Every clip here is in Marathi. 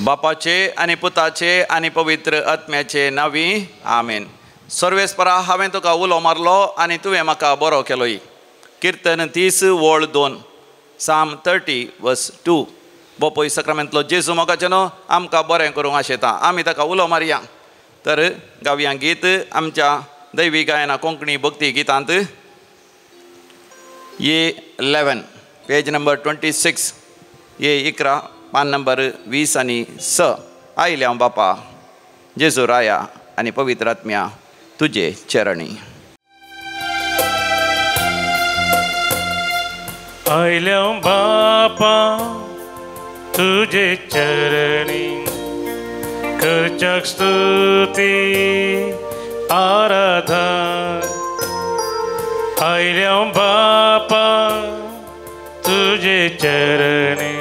बापाचे आनी पुताचे आनी पवित्र आत्म्याचे नांवी आमेन. सर्वेस्परा हांवें तुका उलो मारलो आनी तुवें म्हाका बरो केलोय. कीर्तन 30 वोळ 2 साम 30 वर्स 2. बोपोय सक्रामेंतलो जेजू मोगाचे न्हू आमकां बरें करूंक आशेता. आमी ताका उलो मारया. तर गावया गीत आमच्या दैवी गायना कोंकणी भक्ती गितांत ये 11 पेज नंबर 26 ये 11 पान नंबर 20 आनी 6. आयल्या बापा जेजू राया आनी पवित्र आत्म्या तुजे चरणी. आयल्या बापा तुजे चरणी करच्याक स्तुती आराधन. आयल्या बापा तुजे चरणी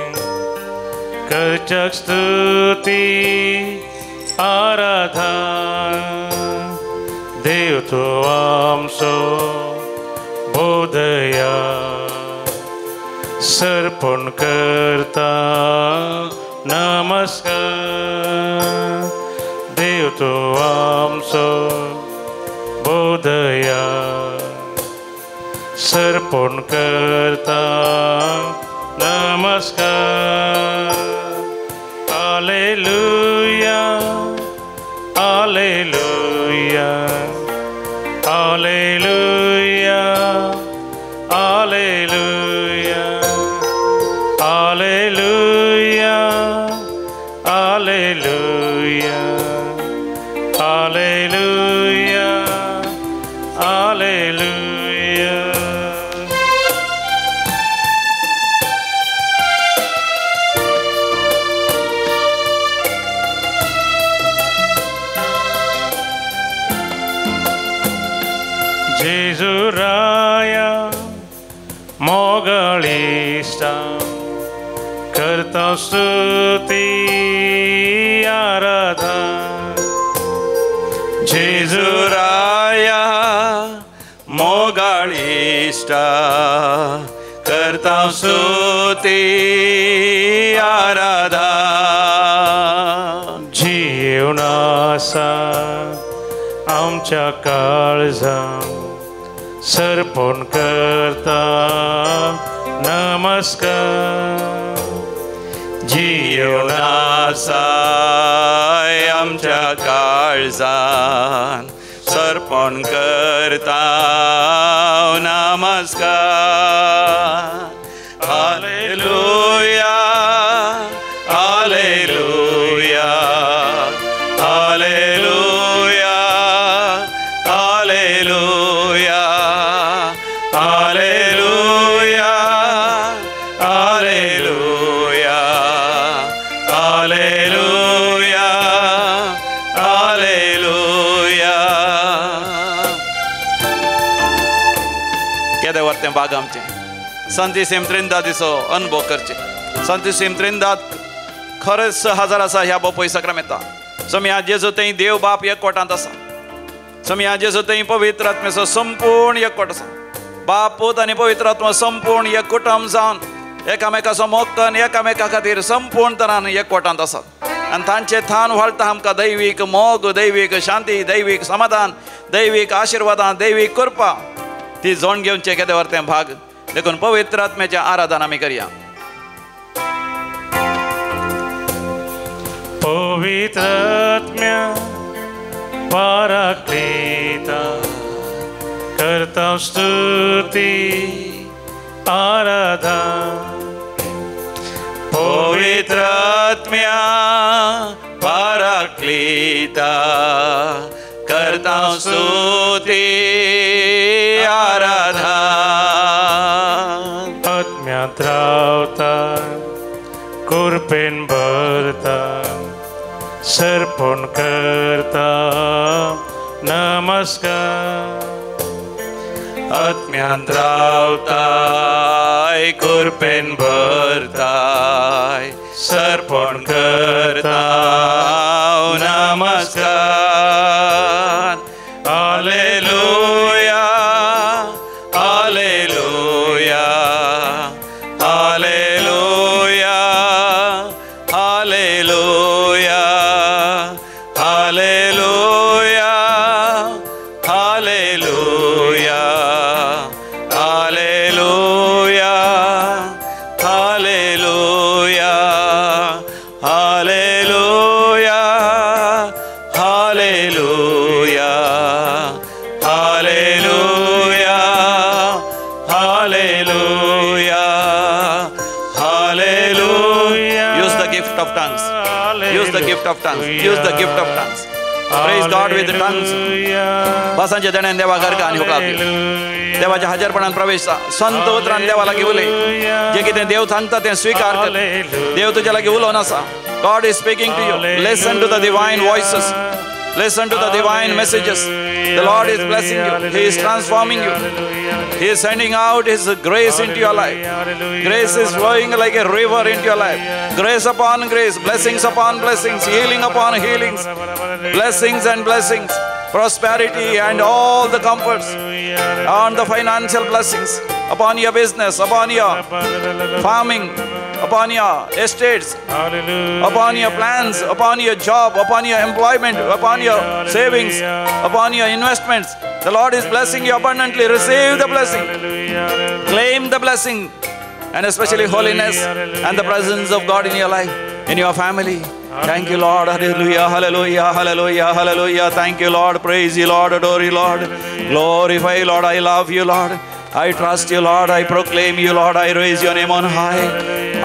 करच्याक स्तुती आराधन. देव तूं आमचो बोधया सर्पण करता नमस्कार. देव तूं आमचो बोधया सर्पण करता नमस्कार. Hallelujah hallelujah hallelujah hallelujah hallelujah hallelujah hallelujah hallelujah. जेजू राया मोगळिष्टा करता स्तुती आराधन. जेजू राया मोगाळिष्टा करता स्तुती आराधन. जीवनासा आमच्या काळजां सर्पण करता नमस्कार. जीवनासाय आमच्या काळजान सर्पण करता नमस्कार. Hallelujah hallelujah hallelujah hallelujah hallelujah hallelujah hallelujah hallelujah. केदें वर्तें भाग आमचें संतीसेम त्रिंदा दिसो अनुभव करचे. संतीसेम त्रिंदात खरेंच हजार आसा ह्या बोपय सक्रामेंता. समया जेजू थंय देव बाप एकवटांत आसा. समया जेजू थंय पवित्र आत्म्याचो संपूर्ण एकवट आसा. बाप पूत आनी पवित्र आत्मा संपूर्ण एक कुटुंब जावन एकामेकाचो मोगतन एकामेका खातीर संपूर्ण तरान एकवटांत आसात. आनी तांचे थान व्हाळटा आमकां दैवीक मोग दैवीक शांती दैवीक समाधान दैवीक आशिर्वादां दैवीक कृपा ती जोण घेवचे केदें वर्तें भाग देखून पवित्र आत्म्याचें आराधन आमी करया. पवित्र आत्म्या पाराक्लेता करता स्तुती आराधन. पवित्र आत्म्या पाराक्लेता करता स्तुती आराधन. आत्म्यांत रावता कृपेन भरता सर्पण करता नमस्कार. आत्म्यांत रावताय कृपेन भरताय सर्पण करता नमस्कार. Hallelujah hallelujah hallelujah hallelujah gift of tongues. Use the gift of tongues. Use the gift of tongues. Praise God with the tongues. भाषांच्या देण्याने देवा घर का आणि हुकला देवाच्या हजरपणात प्रवेश संत उतरान देवाला घेऊले जे कितें देव सांगता ते स्वीकार कर देव तुझ्या लागी उलोवन आसा. God is speaking to you. Listen to the divine voices. Listen to the divine messages. The Lord is blessing you. He is transforming you. He is sending out His grace into your life. Grace is flowing like a river into your life. Grace upon grace, blessings upon blessings, healing upon healings, blessings and blessings, prosperity and all the comforts, and the financial blessings upon your business, upon your farming, upon your estates, upon your plans, upon your job, upon your employment, upon your savings, upon your investments. The Lord is blessing you abundantly. Receive the blessing. Claim the blessing, and especially holiness and the presence of God in your life, in your family. Thank you, Lord. Hallelujah, hallelujah, hallelujah, hallelujah. Thank you, Lord. Praise you, Lord. Adore you, Lord. Glorify you, Lord. I love you, Lord. I trust you, Lord. I proclaim you, Lord. I raise your name on high.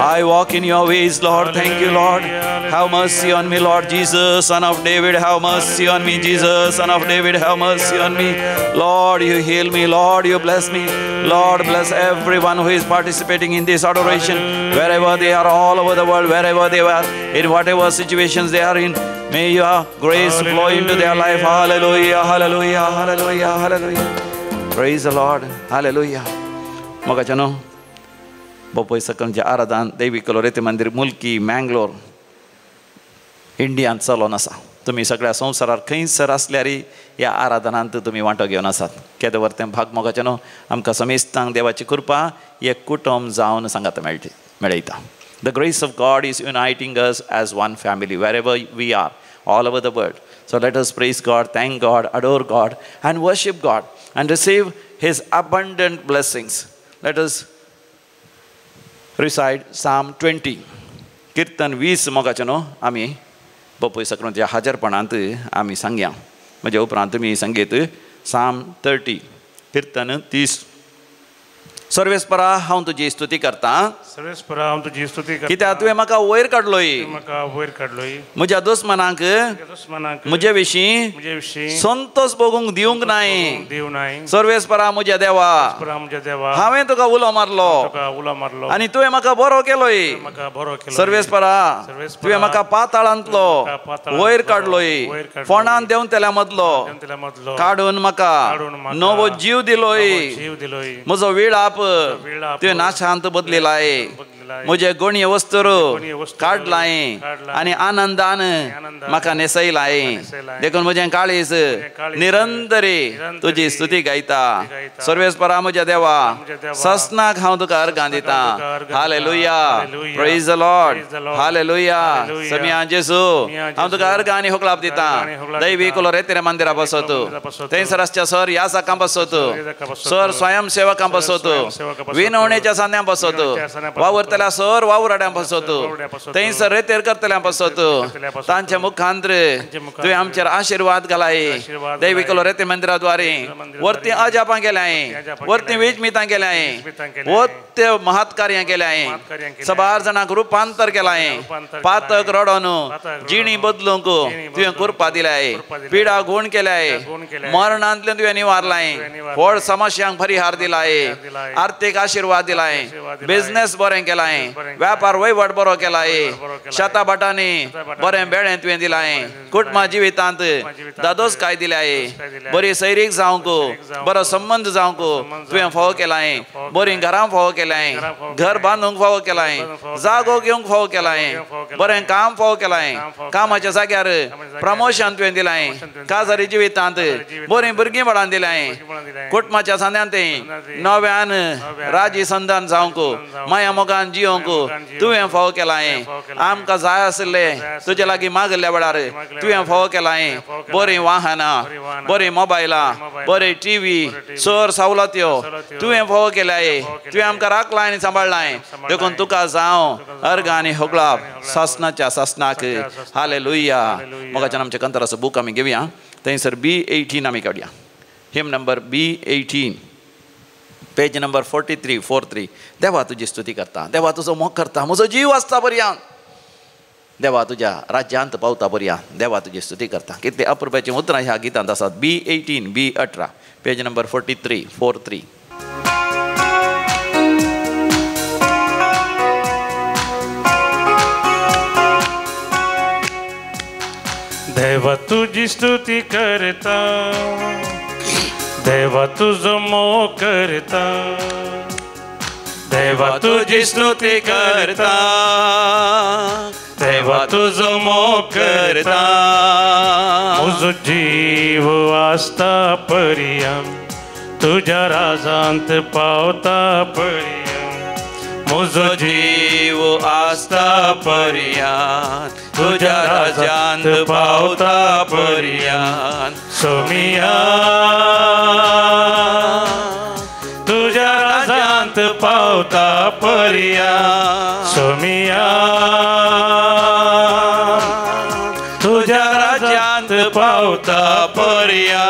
I walk in your ways, Lord. Thank you, Lord. Have mercy on me, Lord Jesus, Son of David. Have mercy on me, Jesus, Son of David. Have mercy on me. Lord, you heal me. Lord, you bless me. Lord, bless everyone who is participating in this adoration, wherever they are, all over the world, wherever they are, in whatever situations they are in. May your grace flow into their life. Hallelujah, hallelujah, hallelujah, hallelujah. Praise the Lord. Hallelujah. Mogachano. Bopoi sakamja aradan Devi Kolorete Mandir Mulki Mangalore Indian चालून आसा. तुम्ही सगळ्या संवसारार खंयसर असल्यारी ह्या आराधनांत तुम्ही वांटो घेवन आसात. केदे वर्तें भाग मोगाचेनो आमकां समेस्तांक देवाची कृपा एक कुटुंब जावन सांगात मेळयता. The grace of God is uniting us as one family wherever we are, all over the world. So let us praise God, thank God, adore God, and worship God, and receive His abundant blessings. Let us recite Psalm 20. कीर्तन 20 मोगाचेनो आमी बपोय सक्रांतीच्या हाजरपणांत आमी सांगया. म्हज्या उपरांत तुमी संगीत Psalm 30 कीर्तन 30. सर्वेस्परा हांव तुजी स्तुती करता. सर्वेस्परा हांव तुजी स्तुती करता. कित्याक तुवें म्हाका वयर काडलोय. म्हाका वयर काडलोय. म्हज्या दुस्मनांक म्हजे विशीं संतोष भोगूंक दिवंक नाय. सर्वेस्परा म्हज्या देवा हांवें तुका उलो मारलो आनी तुवें म्हाका बरो केलोय. सर्वेस्परा तुवें म्हाका पाताळांतलो वयर काडलोय. फोंडान देंवतेल्या मदलो काडून म्हाका नवो जीव दिलोय. म्हजो वेळाप तुवें नाशांत बदलिलाय. म्हजे गणीय वस्तूर काडलाय आनी आनंदान म्हाका नेसयलाय. देखून म्हजें काळीज निरंतरी तुजी स्तुती गायता. सर्वेस्परा म्हज्या देवा ससनाक हांव तुका अर्गां दिता. Hallelujah. Praise the Lord. Hallelujah. समिया जेसू हांव तुका अर्गां आनी होकलाप दिता. दैवी Kolorete मंदिरा बसोतू थंयसर आसच्या सर यासाकां बसोतू सर स्वयंसेवकां बसोतू विनवणेच्या सान्यां बसोतू वावरतल्या सर वावराड्यां बसोतू थंयसर रेतेर करतल्यां बसोतू तांच्या मुखांत्र तुवें आमचेर आशिर्वाद घालाय. दैवी Kolorete मंदिराद्वारे वर्ती अजापां केल्याय. वर्ती वेजमितां केल्याय. वत्य महत्कार्यां केल्याय. सबार जाणांक रुपांतर केलाय. पातक रडोन जिणी बदलूंक तुवें कृपा दिल्याय. पिडा गुण केल्याय. मरणांतल्यान तुवें निवारलाय. व्हड समस्यांक परिहार दिलाय. आर्थीक आशिर्वाद दिलाय. बिझनेस बरें केलाय. व्यापार वैवट बरो केलाय. शेता बटांनी बरें बेळें तुवें दिलाय. कुटुंबा जिवितांत दादोसकाय दिल्याय. बरी सैरीक जावंक बरो संबंध जावंक तुवें फोव केलाय. बरी घरां फोव केलाय. घर बांदूंक फोव केलाय. जागो घेवंक फोव केलाय. बरें काम फोव केलाय. कामाच्या जाग्यार प्रमोशन तुवें दिलाय. काजारी जिवितांत बरीं भुरगीं बाळां दिल्याय. कुटुंबाच्या सांद्यांत नव्यान राजी संधान जावंक माया मोगान जियोंक तुवें फोव केलाय. आमकां जाय आसले तुजे लागीं मागल्या वेळार तुवें फोव केलाय. बरीं वाहनां बरीं मोबायलां बरी टीव्ही सर सवलत्यो तुवें फोव केल्याय. तुवें आमकां राखलाय आनी सांबाळलाय. देखून तुका जावं अर्गां आनी होगलाप ससनाच्या ससनाक. हालेलुया. मोगाच्यान आमच्या कंतराचो बूक आमी घेवया. थंयसर B18 आमी काडया. हिम नंबर B18 पेज नंबर 43. देवा तुजी स्तुती करता. देवा तुजो मोग करता. म्हजो जीव आसता पर्यंत देवा तुझ्या राज्यांत पावता पर्या देवा तुझी स्तुती करता. कितली अप्रुपाची उतरां ह्या गितांत आसात. B18 B18 page number 43. देवा तुझी स्तुती करता, देवा तुझो मोग करता, देवा तुझी स्तुती करता, देवा तुझो मोग करता. म्हजो जीव आसता पर्या तुझ्या राजांत पावता पर्या. म्हजो जीव आसता पर्यान तुझ्या राज्यांत पावता पर्यान. सोमिया तुझ्या राजांत पावता पर्या. सोमिया तुझ्या राज्यांत पावता पर्या.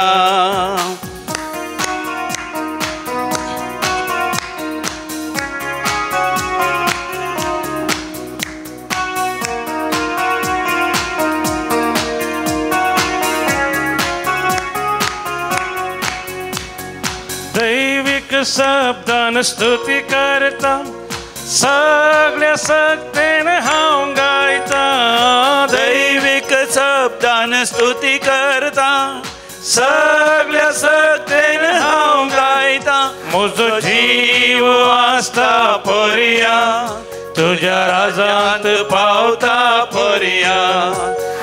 दैविक शब्दान स्तुती करता, सगळ्या सक्तेन हांव गायता. दैविक शब्दान स्तुती करता, सगळ्या सक्तेन हांव गायता. म्हजो जीव आसता पर्या तुझ्या राजांत पावता पर्या.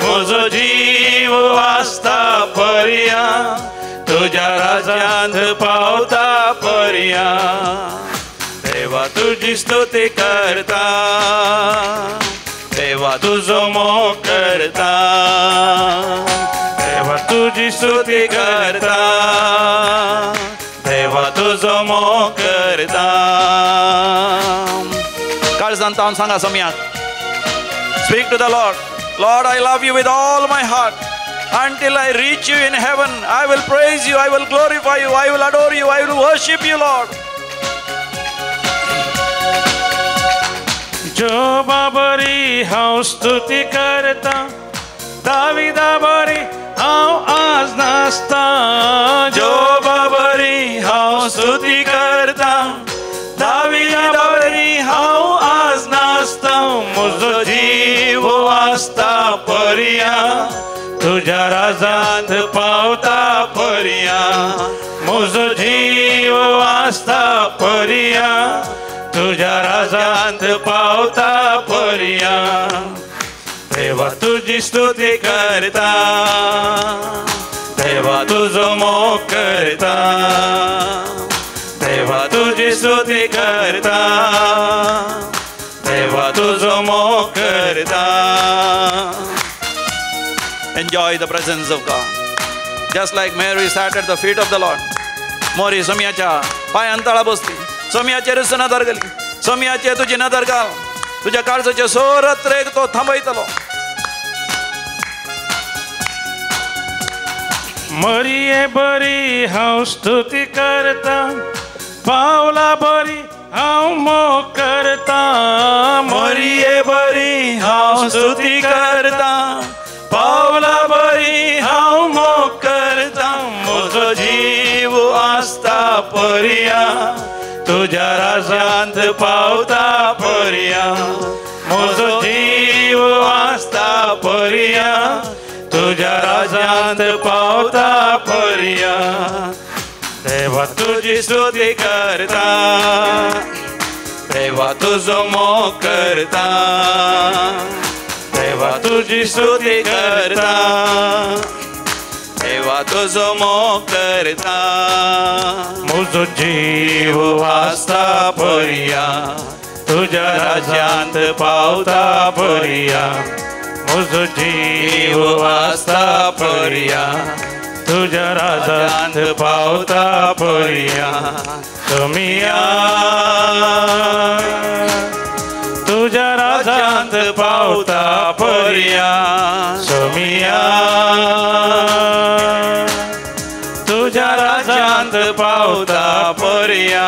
म्हजो जीव आसता पर्या तुझ्या राजांत पावता पर्या. देवा तुझी स्तुती करता, देवा तुझो मोग करता, देवा तुझी स्तुती करता, देवा तुझो मोग करता. काळजांत हांव सांगा सम्याक. Speak to the Lord. Lord, I love you with all my heart. Until I reach you in heaven, I will praise you, I will glorify you, I will adore you, I will worship you, Lord. जोबा बरी हांव स्तुती करता, दाविदा बरी हांव आज नाचता. जोबा बरी हांव स्तुती करता, दाविदा बरी हांव आज नाचता. म्हजो जीव आसता पर्या तुझ्या राजांत पावता पर्या. म्हजो जीव आसता पर्या तुझ्या राजांत पावता पर्या. देवा तुझी स्तुती करता, देवा तुझो मोग करता, देवा तुझी स्तुती करता, देवा तुझो मोग करता. Enjoy the presence of God. Just like Mary sat at the feet of the Lord. मोरी सम्याच्या पायांतळा बसली, सम्याचेर नदर घाली, सम्याचे तुजी नदर घाल. तुझ्या काळजाचे सोरत रेग तो थांबयतलो. मरिये बरी हांव स्तुती करता, पावला बरी हांव मोग करता. मरिये बरी हांव स्तुती करता, पावला बरी हांव मोग करता. म्हजो जीव आसता पर्या तुझ्या राजांत पावता पर्या. म्हजो जीव आसता पर्या तुझ्या राजांत पावता पर्या. देवा तुझी स्तुती करता, देवा तुझो मोग करता, देवा तुझी स्तुती करता, देवा तुझो मोग करता. म्हजो जीव आसता पर्या तुझ्या राजांत पावता पर्या. म्हजो जीव आसता पर्या तुझ्या राजांत पावता पर्या. सोमिया तुझ्या राजांत पावता पर्या. सोमिया तुझ्या राजांत पावता पर्या.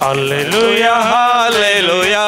हालेलुया हालेलुया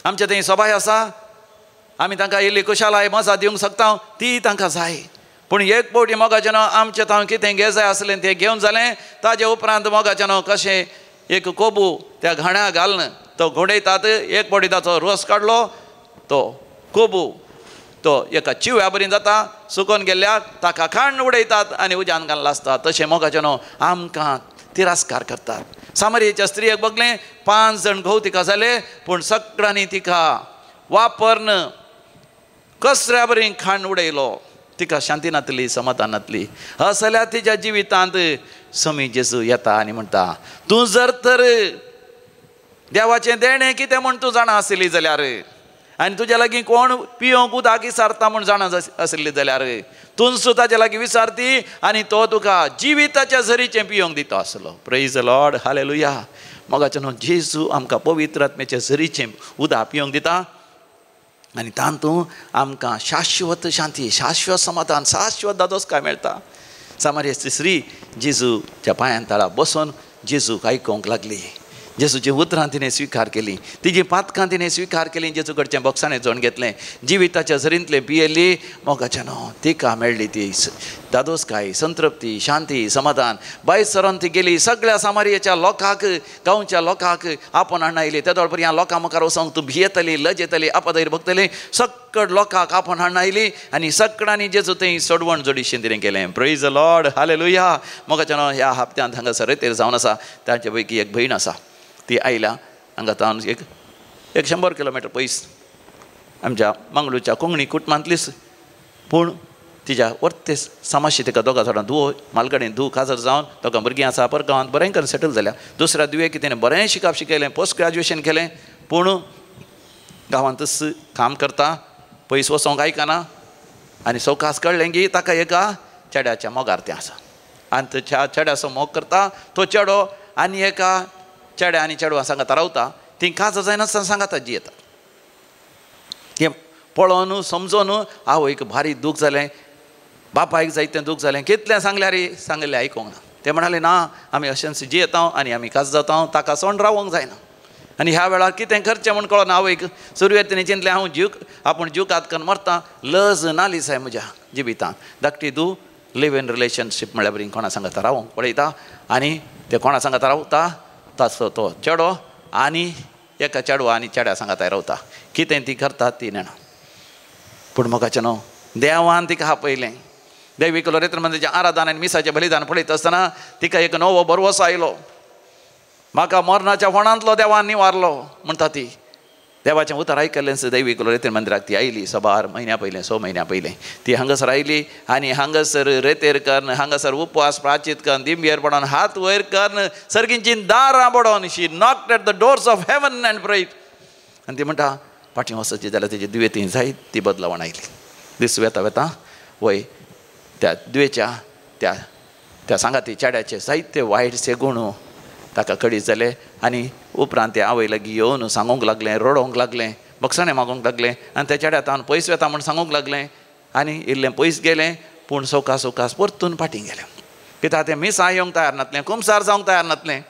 आमचे थंय सभाय आसा, आमी तांकां इल्ली कुशालाय मजा दिवंक शकता, ती तांकां जाय. पूण एक पावटी मोगाचें न्हू आमचें हांव कितें घे जाय आसलें तें घेवन जालें. ताजे उपरांत मोगाचें न्हू कशें एक कोबू त्या घाण्या घालन तो घोडयतात. एक पावटी ताचो रोस काडलो, तो कोबू तो एका चिव्या बरी जाता, सुकोवन गेल्ल्याक ताका खाण उडयतात आनी उज्यान घालून लासतात. तशें मोगाचें न्हू आमकां तिरस्कार करतात. सामरियेच्या स्त्रियेक बगलें 5 जाण घोव तिका जाले, पूण सगळ्यांनी तिका वापरन कसऱ्या बरी खाण उडयलो. तिका शांती नातली, समाधान नातली. असल्या तिच्या जिवितांत स्वामी जेजू येता आनी म्हणटा, तूं जर तर देवाचें देणें कितें म्हूण तूं जाणा आसली जाल्यार, आनी तुज्या लागीं कोण पियोंक उदक विचारता म्हूण जाणा आसली जाल्यार तूं ताच्या लागीं विचारती आनी तो तुका जिविताच्या झरीचें पियोंक दिता आसलो. Praise the Lord, hallelujah. मोगाचें न्हू जेजू आमकां पवित्र आत्म्याचें झरीचें उदक पियोंक दिता आनी तातूंत आमकां शाश्वत शांती, शाश्वत समाधान, शाश्वत दादोसकाय मेळटा. सामरियेची स्त्री जेजूच्या पांयां तळा बसून जेजूक आयकोंक लागली. जेजूची उतरां तिणें स्विकार केली, तिजी पातकां तिणें स्विकार केली. जेजू कडचें बॉक्सांनी जोड घेतलें, जिविताच्या झरींतलें पियेली. मोगाचें न्हू तिका मेळ्ळी ती दादोसकाय, संतृप्ती, शांती, समाधान. भायर सरोन ती गेली. सगळ्या सामरियेच्या लोकांक, गांवच्या लोकांक आपोवन हाडनायली. तेदोळ पर्यंत ह्या लोकां मुखार वचोंक तूं भियेतली, लजेतली, आपादयर भोगतली. सगळ लोकांक आपोवन हाडनायली आनी सगळ्यांनी जेजू थंय सोडवण जोडिशीं तिणें केलें. Praise the Lord, hallelujah. मोगाचें न्हू ह्या हप्त्यांत हांगासर रेतेर जावन आसा. ताचे पैकी एक भयण आसा, ती आयल्या हांगा तावन एक 100 किलोमिटर पयस आमच्या मंगळूरच्या कोंकणी कुटुंबांतलीच. पूण तिच्या वर्ते समाशी तिका दोगा जाणां धुवो मालगाडीन धूव काजर जावन दोगां भुरगीं आसा. परगांवांत बरें करून सेटल जाल्या. दुसऱ्या दुयेक तिणें बरें शिकप शिकयलें, पोस्ट ग्रॅज्युएशन केलें. पूण गांवांतच काम करता, पयस वचोंक आयकना. आनी सवकास कळ्ळें की ताका एका चेड्याच्या मोगार तें आसा आनी त्या चेड्याचो मोग करता. तो चेडो आनी एका चेड्या आनी चेडवां सांगाता रावता. ती काजर जायनासतना सांगाता जी येता. हें पळोवन समजून आवयक भारी दूख जालें, बापायक जायतें दूख जालें. कितलें सांगल्यार सांगलें आयकोंक ना. ते म्हणाले ना आमी अशेंच जी येता आनी आमी काज जाता, ताका सोंड रावोंक जायना. आनी ह्या वेळार कितें करचें म्हूण कळना आवयक. सुरवेक तिणें चिंतलें हांव आपूण जीवकात करून मरता, लज नाली जाय म्हज्या जिवितांत. धाकटी धूव लिव इन रिलेशनशीप म्हळ्यार बरी कोणा सांगाता रावोंक पळयता आनी ते कोणा सांगाता रावता ताचो तो चेडो आनी एका चेडवा आनी चेड्या सांगाताय रावता. कितें ती करता ती नेना. पूण मोगाचें न्हू देवान तिका आपयलें. दैवीक रेत्र मंदिराचें आराधन आनी मिसाचें बलिदान पळयता आसतना तिका एक नवो बरवसो आयलो. म्हाका मरणाच्या फोंडांतलो देवान निवारलो म्हणटा ती. देवाचें उतर आयकल्लें दैवीक रेत्र मंदिराक ती आयली 6 म्हयन्या पयलें. ती हांगासर आयली आनी हांगासर रेतेर करन, हांगासर उपवास प्राचीत करन, दिंबेर पडोन, हात वयर करन, सर्गींची दारां पडोन she knocked at the doors of heaven and prayed. आनी ती म्हणटा फाटीं वचची जाल्यार तेजी दुयेंती जायत ती बदलावण आयली. दीस वेता वय त्या दुयेच्या त्या सांगाती चेड्याचे जायते वायटशे गुण ताका कळीत जाले. आनी उपरांत ते आवय लागीं येवन सांगूंक लागलें, रडोंक लागलें, बक्षाणें मागूंक लागलें. आनी त्या चेड्या हांव पयस वेता म्हूण सांगूंक लागलें. आनी इल्लें पयस गेलें पूण सवकास परतून फाटीं गेलें. कित्याक तें मिसां येवंक तयार नासलें, कुमसार जावंक तयार नासलें,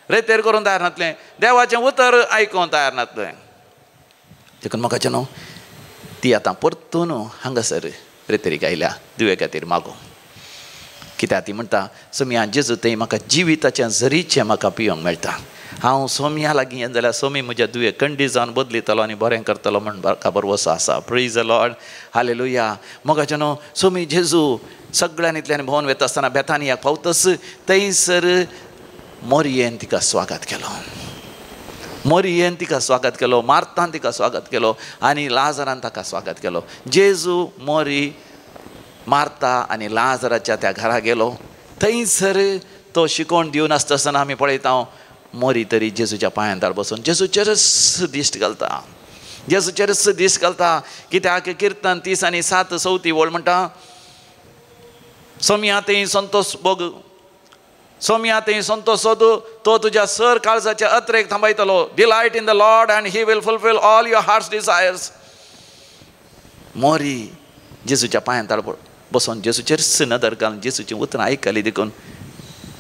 रेतेर करूंक तयार नासलें, देवाचें उतर आयकोंक तयार नासलें. देखून मोगाचें न्हू ती आतां परतून हांगासर रेतेरीक आयल्या दुये खातीर मागूंक. कित्याक ती म्हणटा सोम्या जेजू थंय म्हाका जिविताच्या झरीचें म्हाका पियोंक मेळटा. हांव सोम्या लागीं येत जाल्यार सोमी म्हज्या दुये कंडी जावन बदलितलो आनी बरें करतलो म्हण खबर वसो आसा. Praise the Lord, hallelujah. मोगाचें न्हू सोमी जेजू सगळ्यांनींतल्यान भोंवन वता आसतना बेथानियाक पावतस थंयसर मोरयेन तिका स्वागत केलो. मोरयेन तिका स्वागत केलो, मार्तान तिका स्वागत केलो आनी लाजरान ताका स्वागत केलो. जेजू मोरी मार्ता आनी लाजराच्या त्या घरा गेलो. थंयसर तो शिकोवन दिवन आसतना आमी पळयता मोरी तरी जेजूच्या पांयां दाळ बसून जेजूचेरच दिश्ट घालता, जेजूचेरच दिश्ट घालता. कित्याक किर्तन 30 आनी 7 चवथी वळ म्हणटा सोम्या थंय संतोश भोग, सोम्या थंय संतोश सोदू, तो तुज्या सर काळजाच्या अत्रेक थांबयतलो. Delight in the Lord and he will fulfil all your heart's desires. मोरी जेजूच्या पांयां दाळ बसून जेजूचेरच नदर घालून जेजूचीं उतरां आयकलीं. देखून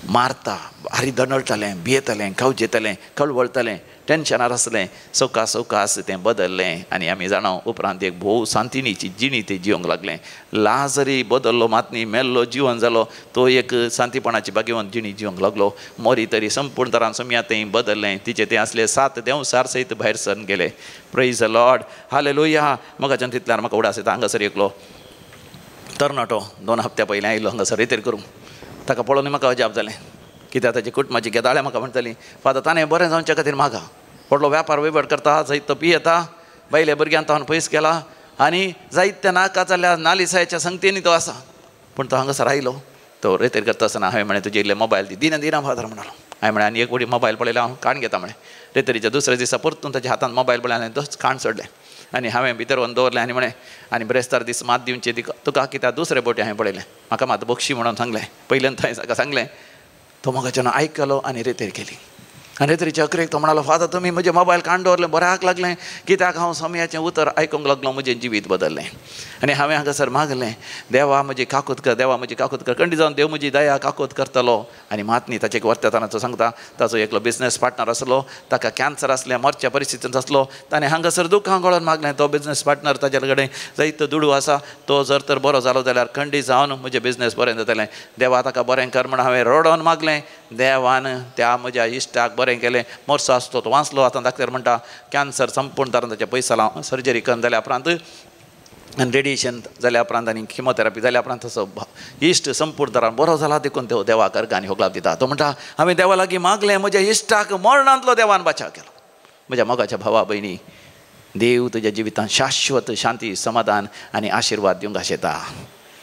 मारता भारी दणळटालें, भियेतलें, खावजेतलें, कळवळटलें. टेन्शनार आसलें सवकास तें बदललें आनी आमी जाणा उपरांत एक भोव शांतिनीची जिणी ते जिवंक लागलें. लाजरी बदल्लो मात न्ही, मेल्लो जिवन जालो, तो एक शांतीपणाची बागेवन जिणी जिवंक लागलो. मोरी तरी संपूर्ण तरान सम्या तें बदललें. तिचे तें असले 7 देंवसार सयत भायर सरून गेले. Praise the Lord, hallelujah. मोगाच्यान तितल्यार म्हाका उडास येता. हांगासर एकलो तरणाटो 2 हप्त्या पयलीं आयिल्लो हांगासर रितेर करूंक. ताका पळोवन म्हाका अजाप जालें, कित्याक ताची कुटुंबाची गेदाळे म्हाका म्हणटाली, फादर ताणें बरें जावचे खातीर मागा. व्हडलो वेपार वैभट करता, जायत तो पियेता, बायले भुरग्यांक ताणें पयस केला आनी जायत्या नाका जाल्ल्या नालिसायेच्या संगतींनी तो आसा. पूण तो हांगासर आयलो. तो रितेर करता आसतना हांवें म्हळें तुजे इल्ले मोबायल दी. दिना फादर म्हणालो. हांवें म्हळें आनी एक वडी मोबायल पळयलो, हांव काण घेता म्हळें. रितेरीच्या दुसऱ्या दिसा परतून ताच्या हातांत मोबायल पळयलें आनी तोच काण सोडलें. आनी हांवें भितर व्हरून दवरलें आनी म्हळें आनी ब्रेस्तार दीस मात दिवचे तुका कित्याक दुसरे बोटी हांवें पळयलें. म्हाका मात बक्षी म्हणून सांगलें. पयल्यान थंय ताका सांगलें. तो मोगाच्यान आयकलो आनी रितेर केली. आनी रितेरीच्या अकरेक तो म्हणालो, फादर तुमी म्हजें मोबायल काण दवरलें, बऱ्याक लागलें, कित्याक हांव समयाचें उतर आयकूंक लागलो, म्हजें जिवीत बदललें. आनी हांवें हांगासर मागलें, देवा म्हजी काकूत कर, देवा म्हजी काकूत कर. खंडी जावन देव म्हजी दया काकूत करतलो. आनी मात न्ही, ताचे वर्तेताना तो सांगता, ताचो एकलो बिझनेस पार्टनर आसलो, ताका कॅन्सर आसलें, मरच्या परिस्थितींत आसलो. ताणें हांगासर दुखां गळोन मागलें. तो बिझनेस पार्टनर ताचे कडेन जायतो दुडू आसा. तो जर तर बरो जालो जाल्यार खंडी जावन म्हजें बिझनेस बरें जातलें. देवा ताका बरें कर म्हण हांवें रडोन मागलें. देवान त्या म्हज्या इश्टाक बरें केलें. मोर्सो आसतो तो वाचलो. आतां डाक्टर म्हणटा कॅन्सर संपूर्ण तरान ताच्या पयसाला सर्जरी करून जाल्या उपरांत आनी रेडिएशन जाल्या उपरांत आनी किमोथेरपी जाल्या उपरांत तसो इश्ट संपूर्ण तरान बरो जाला देखून तो देवाक अर्गांनी होगलाप दिता. तो म्हणटा हांवें देवा लागीं मागलें, म्हज्या इश्टाक मरणांतलो देवान बचाव केलो. म्हज्या मोगाच्या भावा भयणी, देव तुज्या जिवितांत शाश्वत शांती, समाधान आनी आशिर्वाद दिवंक आशेता.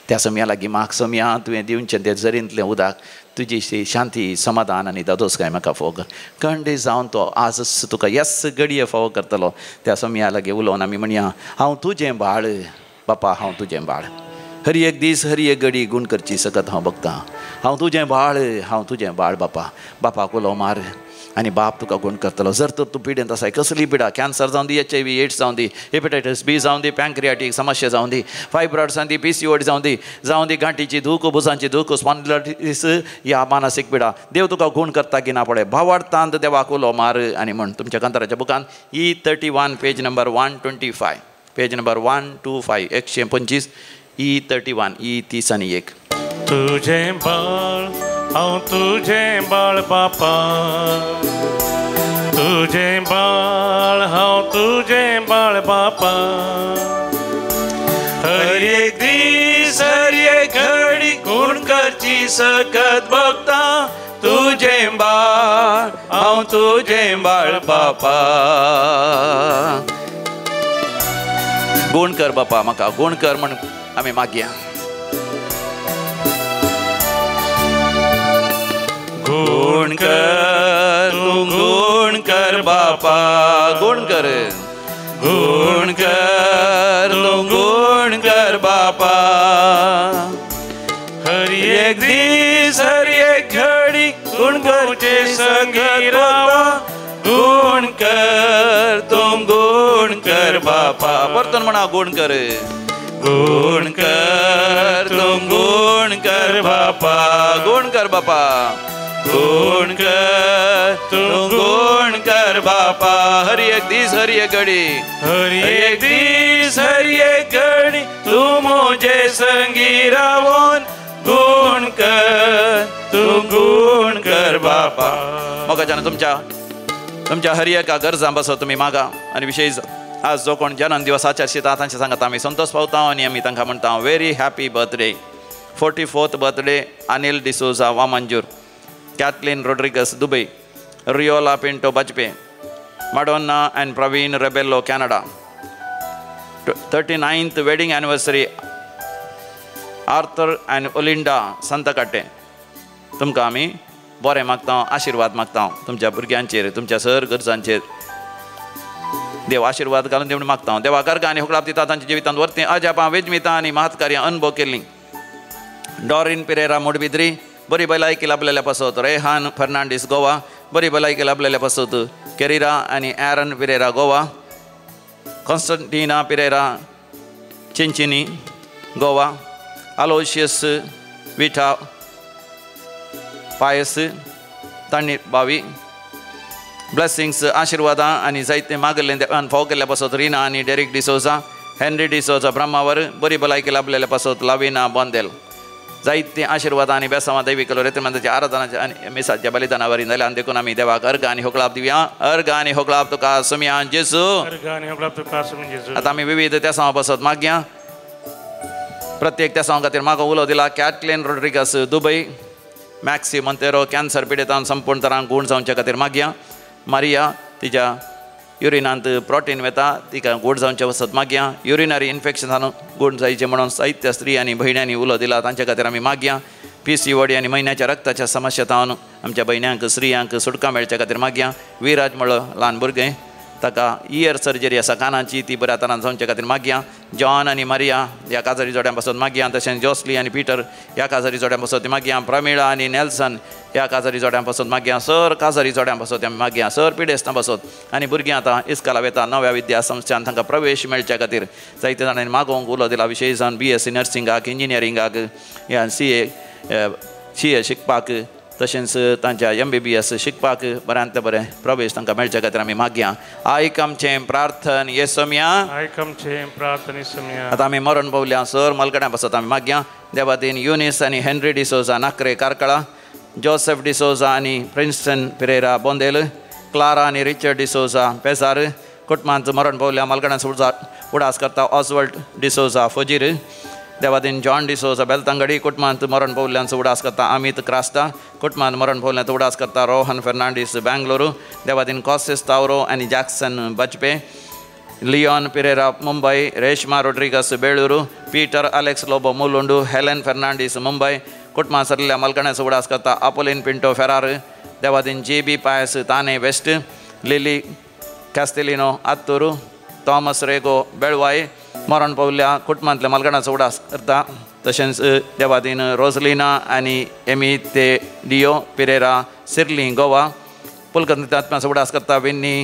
त्या समया लागीं म्हाका समया तुवें दिवचें तें झरींतलें उदक, तुजी शांती, समाधान आनी दादोसकाय म्हाका फोव कर. खंडी जावन तो आज तुका येस घडये फोव करतलो. त्या समया लागीं उलोवन आमी म्हणया, हांव तुजें बाळ बापा, हांव तुजें बाळ. हरी एक दीस हरी एक घडी गूण करची सकत हांव बगतां. हांव तुजें बाळ, हांव तुजें बाळ बापा. बापाक उलो मार आनी बाप तुका गूण करतलो. जर तर तूं पिडेंत आसाय, कसली पिडा, कॅन्सर जावन दी, HIV AIDS जावन दी, हेपेटायटीस B जावन दी, पॅन्क्रियाटीक समस्या जावन दी, फायब्रॉइड्स जावन दी, PCOD जावन दी, गांठीची दूख, भुजांची दूख, स्पॉन्डिलायटीस ह्या मानसीक पिडा, देव तुका गूण करता की ना पळय. भावार्थांत देवाक उलो मार आनी म्हण. तुमच्या कांताराच्या बुकान E31 page number 125, page number 125, 125 E31, E31. तुझें बाळ हांव तुझें बाळ बापा, तुझें बाळ हांव तुझें बाळ बापा. हर एक दीस हर एक घडी गूण करची सकत बगता. तुझें बाळ हांव तुझें बाळ बापा. गूण कर बापा, म्हाका गूण कर म्हण आमी मागया. गूण कर तूं गूण कर बापा, गूण कर, गूण कर तूं गूण कर बापा. हर एक दीस हर एक घडी गूण करचे संगी रावा. गूण कर तूं गूण कर बापा. परतून म्हणा, गूण कर, गूण कर तूं गूण कर बापा. गूण कर बापा, गूण कर तूं गूण कर बापा. हर एक दीस हर एक घडी, हर एक दीस हर एक घडी तूं म्हजे संगी रावून. गूण कर तूं गूण कर बापा. मोगाच्यान तुमच्या हर एका गरजां बसो तुमी मागा. आनी विशेष आज जो कोण जन्म दिवस आचरता तांचे सांगात आमी संतोष पावता आनी आमी तांकां म्हणटा very happy birthday. 44th birthday Anil D'Souza Vamanjoor, Kathleen Rodrigues Dubai, Riyola Pinto Bajpe, Madona and Praveen Rebello Canada. 39th wedding anniversary Arthur and Olinda Santhkatte. तुमकां आमी बरें मागता, आशिर्वाद मागता तुमच्या भुरग्यांचेर, तुमच्या सर गरजांचेर. देव आशिर्वाद घालून देवून मागता. देवा कर्गा आनी होगलाप दिता तांच्या जिवितांत व्हरतें अजापां, वेजमितां आनी महत्कार्यां अनुभव केल्लीं. डॉरिन पिरेरा मोडबिद्री, बरी भलायकी लाभलेल्या पासत. रेहान फर्नांडीस गोवा, बरी भलायकी लाभलेल्या पासत. केरिरा आनी ॲरन पिरेरा गोवा. कॉन्स्टंटिना पिरेरा चिंचिनी गोवा. अलोशियस विठा पायस तांणी बावी. ब्लेसिंग्स आशिर्वादां आनी जायते मागल्ले देवान फाव केल्ल्या पासत रिना आनी डेरिक डिसोजा, हेनरी डिसोजा ब्रह्मावर बरी भलायकी लाभलेल्या पासत लाविना बोंदेल, जायते आशिर्वादां आनी बेसांवां दैवीक रेतमंदाच्या आराधनाच्या आनी मिसाच्या बलिदानावरी जाल्यार देखून आमी देवाक अर्घ आनी होकळाप दिवया. अर्घ आनी होकळाप तुका सुमया जेजू. आतां आमी विविध त्यासांवा पासत मागया. प्रत्येक त्यासांवा खातीर मागो उलो दिला. कॅटलिन रोड्रिगस दुबय, मॅक्सी मोंतेरो कॅन्सर पिडेतान संपूर्ण तरान गूण जावच्या खातीर मागया. मारिया तिच्या युरिनांत प्रोटीन वेता तिका गूण जावचे वसत मागया. युरिनरी इन्फेक्शनान गूण जायचे म्हणून साहित्य स्त्री आनी भयण्यांनी उलो दिला तांच्या खातीर आमी मागया. PCOD आनी महिन्याच्या रक्ताच्या समस्येतावन आमच्या भयण्यांक स्त्रियांक सुटका मेळच्या खातीर मागया. विराज म्हणलो ल्हान भुरगें ताका इयर सर्जरी आसा कानाची ती बऱ्या तरान जावच्या खातीर मागया. जॉन आनी मारिया ह्या काजारी जोड्यां पासून मागया. तशेंच जोस्ली आनी पिटर ह्या काजारी जोड्यां पासून मागया. प्रमिळा आनी नेल्सन ह्या काजारी जोड्यां पासून मागया. सर काजारी जोड्यां पासून आमी मागया. सर पिडेस्तां पासून आनी भुरगीं आतां इस्काला वेता नव्या विद्या संस्थान तांकां प्रवेश मेळच्या खातीर जायते जाणांनी मागोवंक उलो दिला. विशेशान BSc नर्सिंगाक, इंजिनियरिंगाक, ह्या CA शिकपाक, तशेंच तांच्या MBBS शिकपाक बऱ्यांत बरें प्रवेश तांकां मेळच्या खातीर आमी मागया. आयक आमचें प्रार्थन येसोम्या. आतां आमी मरण पावल्या. सर मलकड्यां पासत आमी मागया. देवातीन युनिस आनी हेनरी डिसोजा नाक्रे कारकळा, जोसेफ डिसोजा आनी प्रिन्स्टन पिरेरा बोंदेल, क्लारा आनी रिचर्ड डिसोजा पेसार कुटुंबांत मरण पावल्या. मलकड्यांचो उडास करता ऑसवर्ल्ड डिसोजा फोजीर. देवातीन जॉन डिसोजा बेलतांगडी कुटुंबांत मरण पावल्यांचो उडास करता. अमित क्रास्ता कुटुंबांत मरण पावल्यांचो उडास करता. रोहन फेर्नांडीस बेंगलोरू. देवातीन कॉसेस तावरो आनी जॅक्सन बचपे, लिओन पिरेरा मुंबय, रेश्मा रोड्रिगस बेळूरू, पीटर अलेक्स लोबो मुलुंडू, हेलेन फेर्नांडीस मुंबय कुटुंबांत सरलेल्या मलकड्यांचो उडास करता. अपोलिन पिंटो फेरार. देवातीन JB पायस ताने वेस्ट, लिली कॅस्टेलिनो आत्तूरू, थॉमस रेगो बेळवाय मरण पावल्या कुटुंबांतल्या मलकड्यांचो उडास करता. तशेंच देवातीन रोझलिना आनी एमिते डिओ पिरेरा सिर्ली गोवा पुलकंत आत्म्याचो उडास करता. विन्नी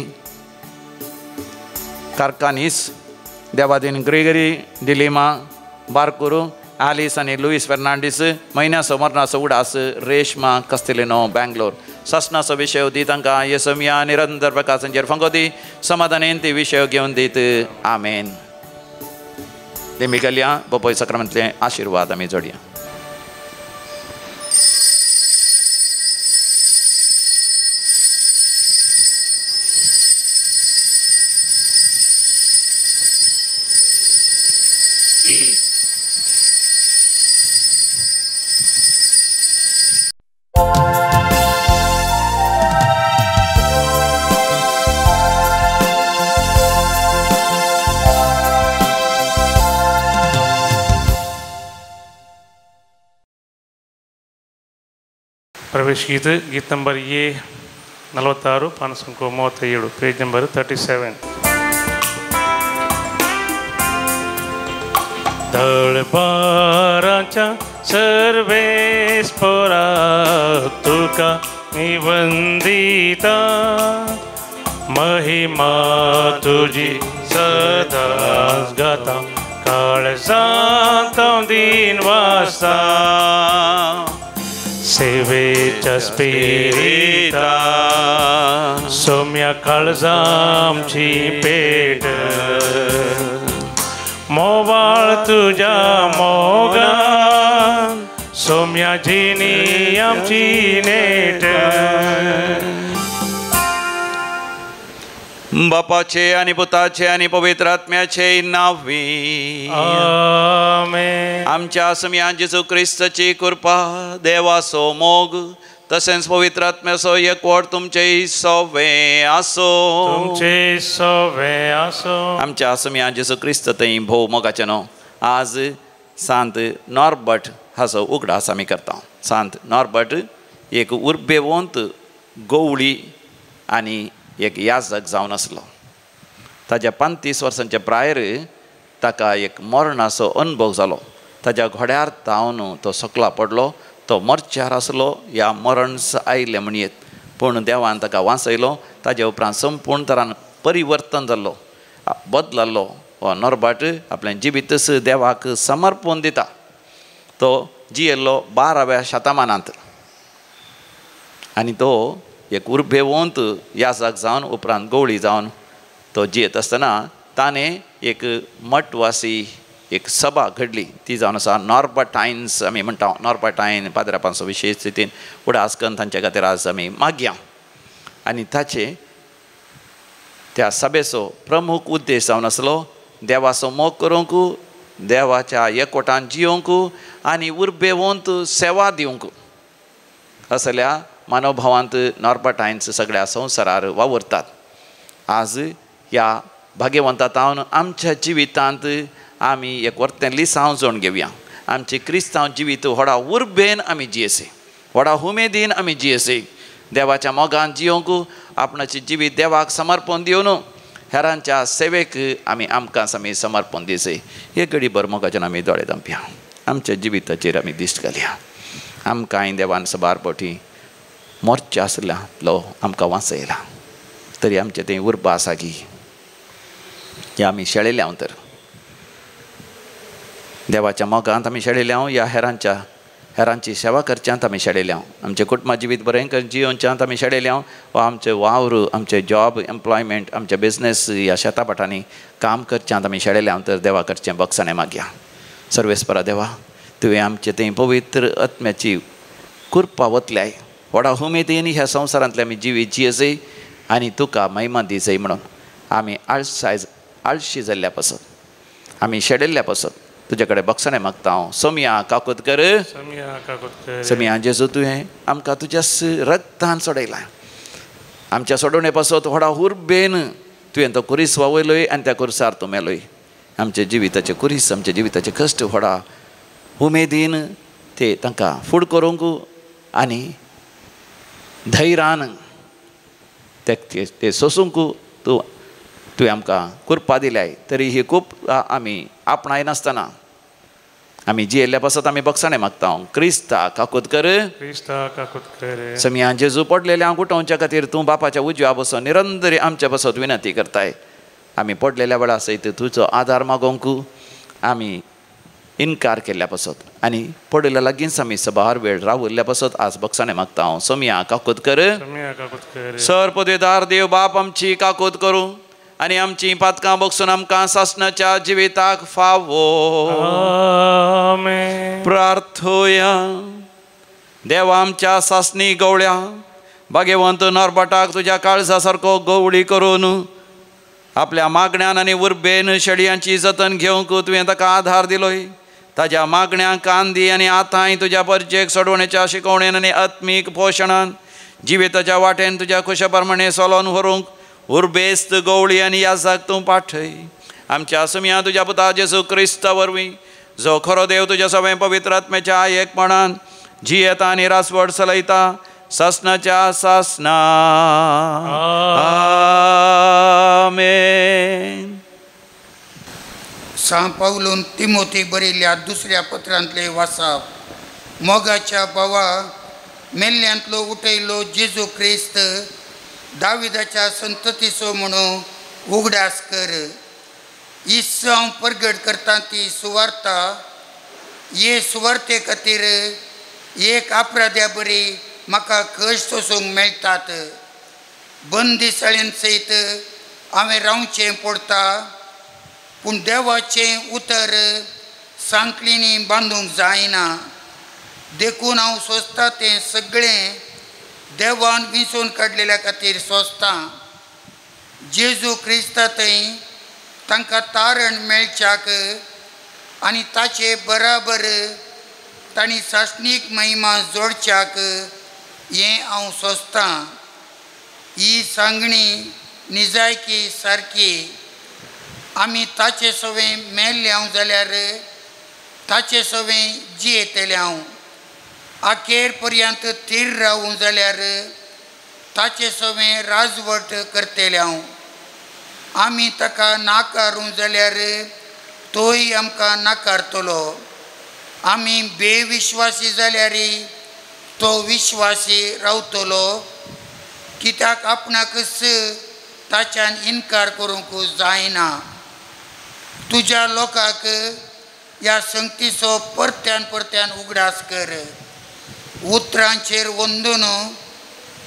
कारकानीस. देवातीन ग्रेगरी डिलिमा बारकुरू, आलिस आनी लुईस फेर्नांडीस म्हयन्याचो मरणाचो उडास. रेश्मा कस्तेलिनो बेंगलोर. ससनाचो विशय दी तांकां येसोम्या निरंतर प्रकाशांचेर फंगो दी. समाधानेन ती विशय घेवन दीत. आमेन. देमिकल्या बोपोय सक्रामेंतले आशिर्वाद आमी जोडया. प्रवेश गीत गीत नंबर A46 537 पेज नंबर 37. तळपाराच्या सर्वेस्परा तुका निवंदिता, महिमा तुझी सदाच गाता, काळजांत दिन वाजता. सेवेच्या स्पिरिता सोम्या काळजामची पेट, मोवाळ तुझ्या मोगान सोम्या जिनी आमची नेट. बापाचे आनी पुताचे आनी पवित्र आत्म्याचे नावी आमेन. आमच्या सुमया जेजू क्रिस्ताची कृपा, देवाचो मोग, तसेच पवित्र आत्म्याचो एकवट तुमचे सवे आसो. तुमचे सवे आसो. आमच्या सुमया जेजू क्रिस्त थंय भोव मोगाचे न्हू. आज सांत नॉर्बर्ट हाचो उगडास आमी करता. सांत नॉर्बर्ट एक उर्बेवंत गवळी आनी एक याजक जावन आसलो. ताच्या 35 वर्सांच्या प्रायर ताका एक मरणाचो अनुभव जालो. ताच्या घोड्यार तावन तो सकला पडलो. तो मरच्यार आसलो, ह्या मरण आयलें म्हणयेत, पूण देवान ताका वाचयलो. ताच्या उपरांत संपूर्ण तरान परिवर्तन जाल्लो, बदललो. हो नॉर्बर्ट आपलें जिवीतच देवाक समर्पण दिता. तो जियेल्लो 12व्या शतमानांत आनी तो एक उर्बेवंत याजक जावन उपरांत गवळी जावन तो जियेत आसतना ताणें एक मठवासी एक सभा घडली ती जावन आसा नॉर्बटायन्स आमी म्हणटा नॉर्बटायन पाद्रापांचो विशेश स्थितीन उडास करून तांचे खातीर आज आमी मागया आनी ताचे त्या सभेचो प्रमुख उद्देश जावन आसलो देवाचो मोग करूंक देवाच्या एकवटान जियोंक आनी उर्बेवंत सेवा दिवंक असल्या मानवभावांत नॉर्बटायन्स सगळ्या संवसारार वावरतात. आज ह्या भाग्यवंतातावन आमच्या जिवितांत आमी एक वर्तें लिसांव जोड घेवया. आमचे क्रिस्तांव जिवीत व्हडा उर्बेन आमी जियेसे व्हडा उमेदीन आमी जियेसे देवाच्या मोगान जियोंक आपणाचें जिवीत देवाक समर्पण दिवन हेरांच्या सेवेक आमी आमकांच आमी समर्पण दिसे. एक घडी भर मोगाच्यान आमी दोळे धांपया आमच्या जिविताचेर आमी दिश्ट घालया. आमकांय देवान सबार पोटी मोर्चा आसलो आमकां वाचयला तरी आमचें तें उर्बा आसा की आमी शेळिल्ल्या तर देवाच्या मोगांत आमी शेळिल्ल्या या हेरांची सेवा करच्यांत आमी शेळिल्ल्या आमचें कुटुंबा जिवीत बरें कर जियोवच्यांत आमी शेळिल्ल्या वा आमचे वावर आमचे जॉब एम्प्लॉयमेंट आमचे बिझनेस ह्या शेतापाटांनी काम करच्यांत आमी शेळिल्ल्या तर देवा करचें बक्षाणें मागया. सर्वेस्परा देवा तुवें आमचें तें पवित्र आत्म्याची कृपा वतल्याय व्हडा उमेदीन ह्या संवसारांतले आमी जिवीत जियेसे आनी तुका महिमा दिसय म्हणून आमी आळशी जाल्ल्या पासत आमी शेडिल्ल्या पासत तुजे कडेन बक्षाणें मागता हांव. सोमिया काकूत कर सोमिया जेजू तुवें आमकां तुज्या रक्तान सोडयलां आमच्या सोडवणे पासत व्हडा उर्बेन तुवें तो कुरीस वावयलोय आनी त्या कुरसार तूं मेलोय. आमचे जिविताचे कुरीस आमचे जिविताचे कश्ट व्हडा उमेदीन ते तांकां फूड करूंक आनी धैर्यान ते सोसूंक तुवें आमकां कृपा दिल्याय. तरी ही खूब आमी आपणाय नासतना आमी जियेल्ल्या पासत आमी बक्षाणें मागता हांव. क्रिस्ता काकूत कर समिया जेजू पडलेल्या हांव उठोवच्या खातीर तूं बापाच्या उजव्या बसोन निरंतरी आमच्या बसत विनंती करताय. आमी पडलेल्या वेळा सयत तुजो आदार मागोवंक आमी इन्कार केल्ल्या पासत आनी पडलेल्या लागींच आमी सबार वेळ रावल्ल्या पासत आज बक्षाणें मागता हांव. सोमिया काकूत कर सर पदवेदार देव बाप आमची काकूत करूं आनी आमची पातकां बक्षून आमकां सासणाच्या जिविताक फावो प्रार्थोया. देवा आमच्या सासणी गवळ्या भाग्यवंत नॉर्बटाक तुज्या काळजा सारको गवळी करून आपल्या मागण्यान आनी उर्बेन शेळयांची जतन घेवंक तुवें ताका आधार दिलोय. ताज्या मागण्यांक कान दी आनी आतांय तुज्या परचेक सोडवणेच्या शिकवणेन आनी आत्मीक पोशणान जिविताच्या वाटेन तुज्या खुशा प्रमाणे चलोन व्हरूंक उर्बेस्त गवळी आनी याजक तूं पाठय. आमच्या सुमिया तुज्या पुता जेजू क्रिस्ता वरवीं जो खरो देव तुज्या सगळे पवित्र आत्म्याच्या एकपणान जियेता आनी रासवड चलयता सासणाच्या सासना आमेन. सा पावलून तिमोथी बरयल्ल्या दुसऱ्या पत्रांतले वाचप. मोगाच्या भावा मेल्ल्यांतलो उठयलो जेजू क्रिस्त दाविदाच्या संततीचो म्हणून उगडास कर. इस्सो हांव परगट करता ती सुवार्ता हे सुवार्ते खातीर एक अपराध्या बरी म्हाका कश्ट सोसूंक मेळटात. बंदिसाळेन सयत हांवें रावचें पडटा पूण देवाचें उतर सांकलींनी बांदूंक जायना. देखून हांव सोंसता तें सगळें देवान विंचून काडलेल्या खातीर सोंसतां. जेजू क्रिस्ता थंय तांकां तारण मेळच्याक आनी ताचे बराबर तांणी सासणीक महिमा जोडच्याक हें हांव सोंसतां. ही सांगणी निजायकी सारकी. आमी ताचे सवें मेल्ल्या जाल्यार ताचे सवें जियेतल्या. अखेर पर्यंत थीर रावूं जाल्यार ताचे सवें राजवट करतल्या. आमी ताका नाकारूं जाल्यार तोय आमकां नाकारतलो. आमी बेविश्वासी जाल्यारय तो विश्वासी रावतलो कित्याक आपणाकच ताच्यान इन्कार करूंक जायना. तुज्या लोकांक ह्या संगतीचो परत्यान परत्यान उगडास कर. उतरांचेर वंदून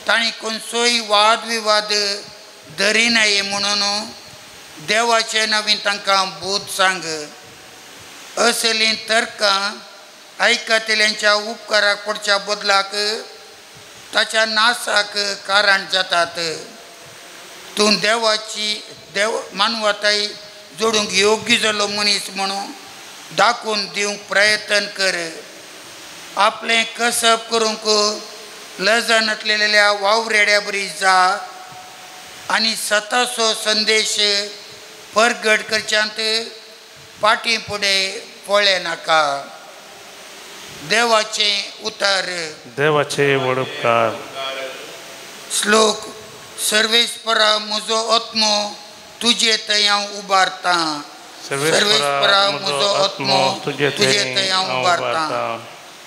ताणी खंयचोय वाद विवाद धरी नये म्हणून देवाचे नवीन तांकां बोध सांग. असलीं तर्कां आयकतल्यांच्या उपकाराक पडच्या बदलाक ताच्या नाशाक कारण जातात. तूं देव मानवताय जोडूंक योग्य जालो मनीस म्हणून दाखोवन दिवंक प्रयत्न कर. आपलें कसब करूंक लजा नटलेल्या वावरेड्या बरी जा आनी स्वताचो संदेश परगट करच्यांत पाटी फुडें पळय नाका. देवाचें उतर. देवाचे वडपकार. श्लोक. सर्वेस्परा म्हजो आत्मो तुजे थंय हांव उबारता. सर्वेस्परा म्हजो आत्मो तुजे थंय हांव उबारता.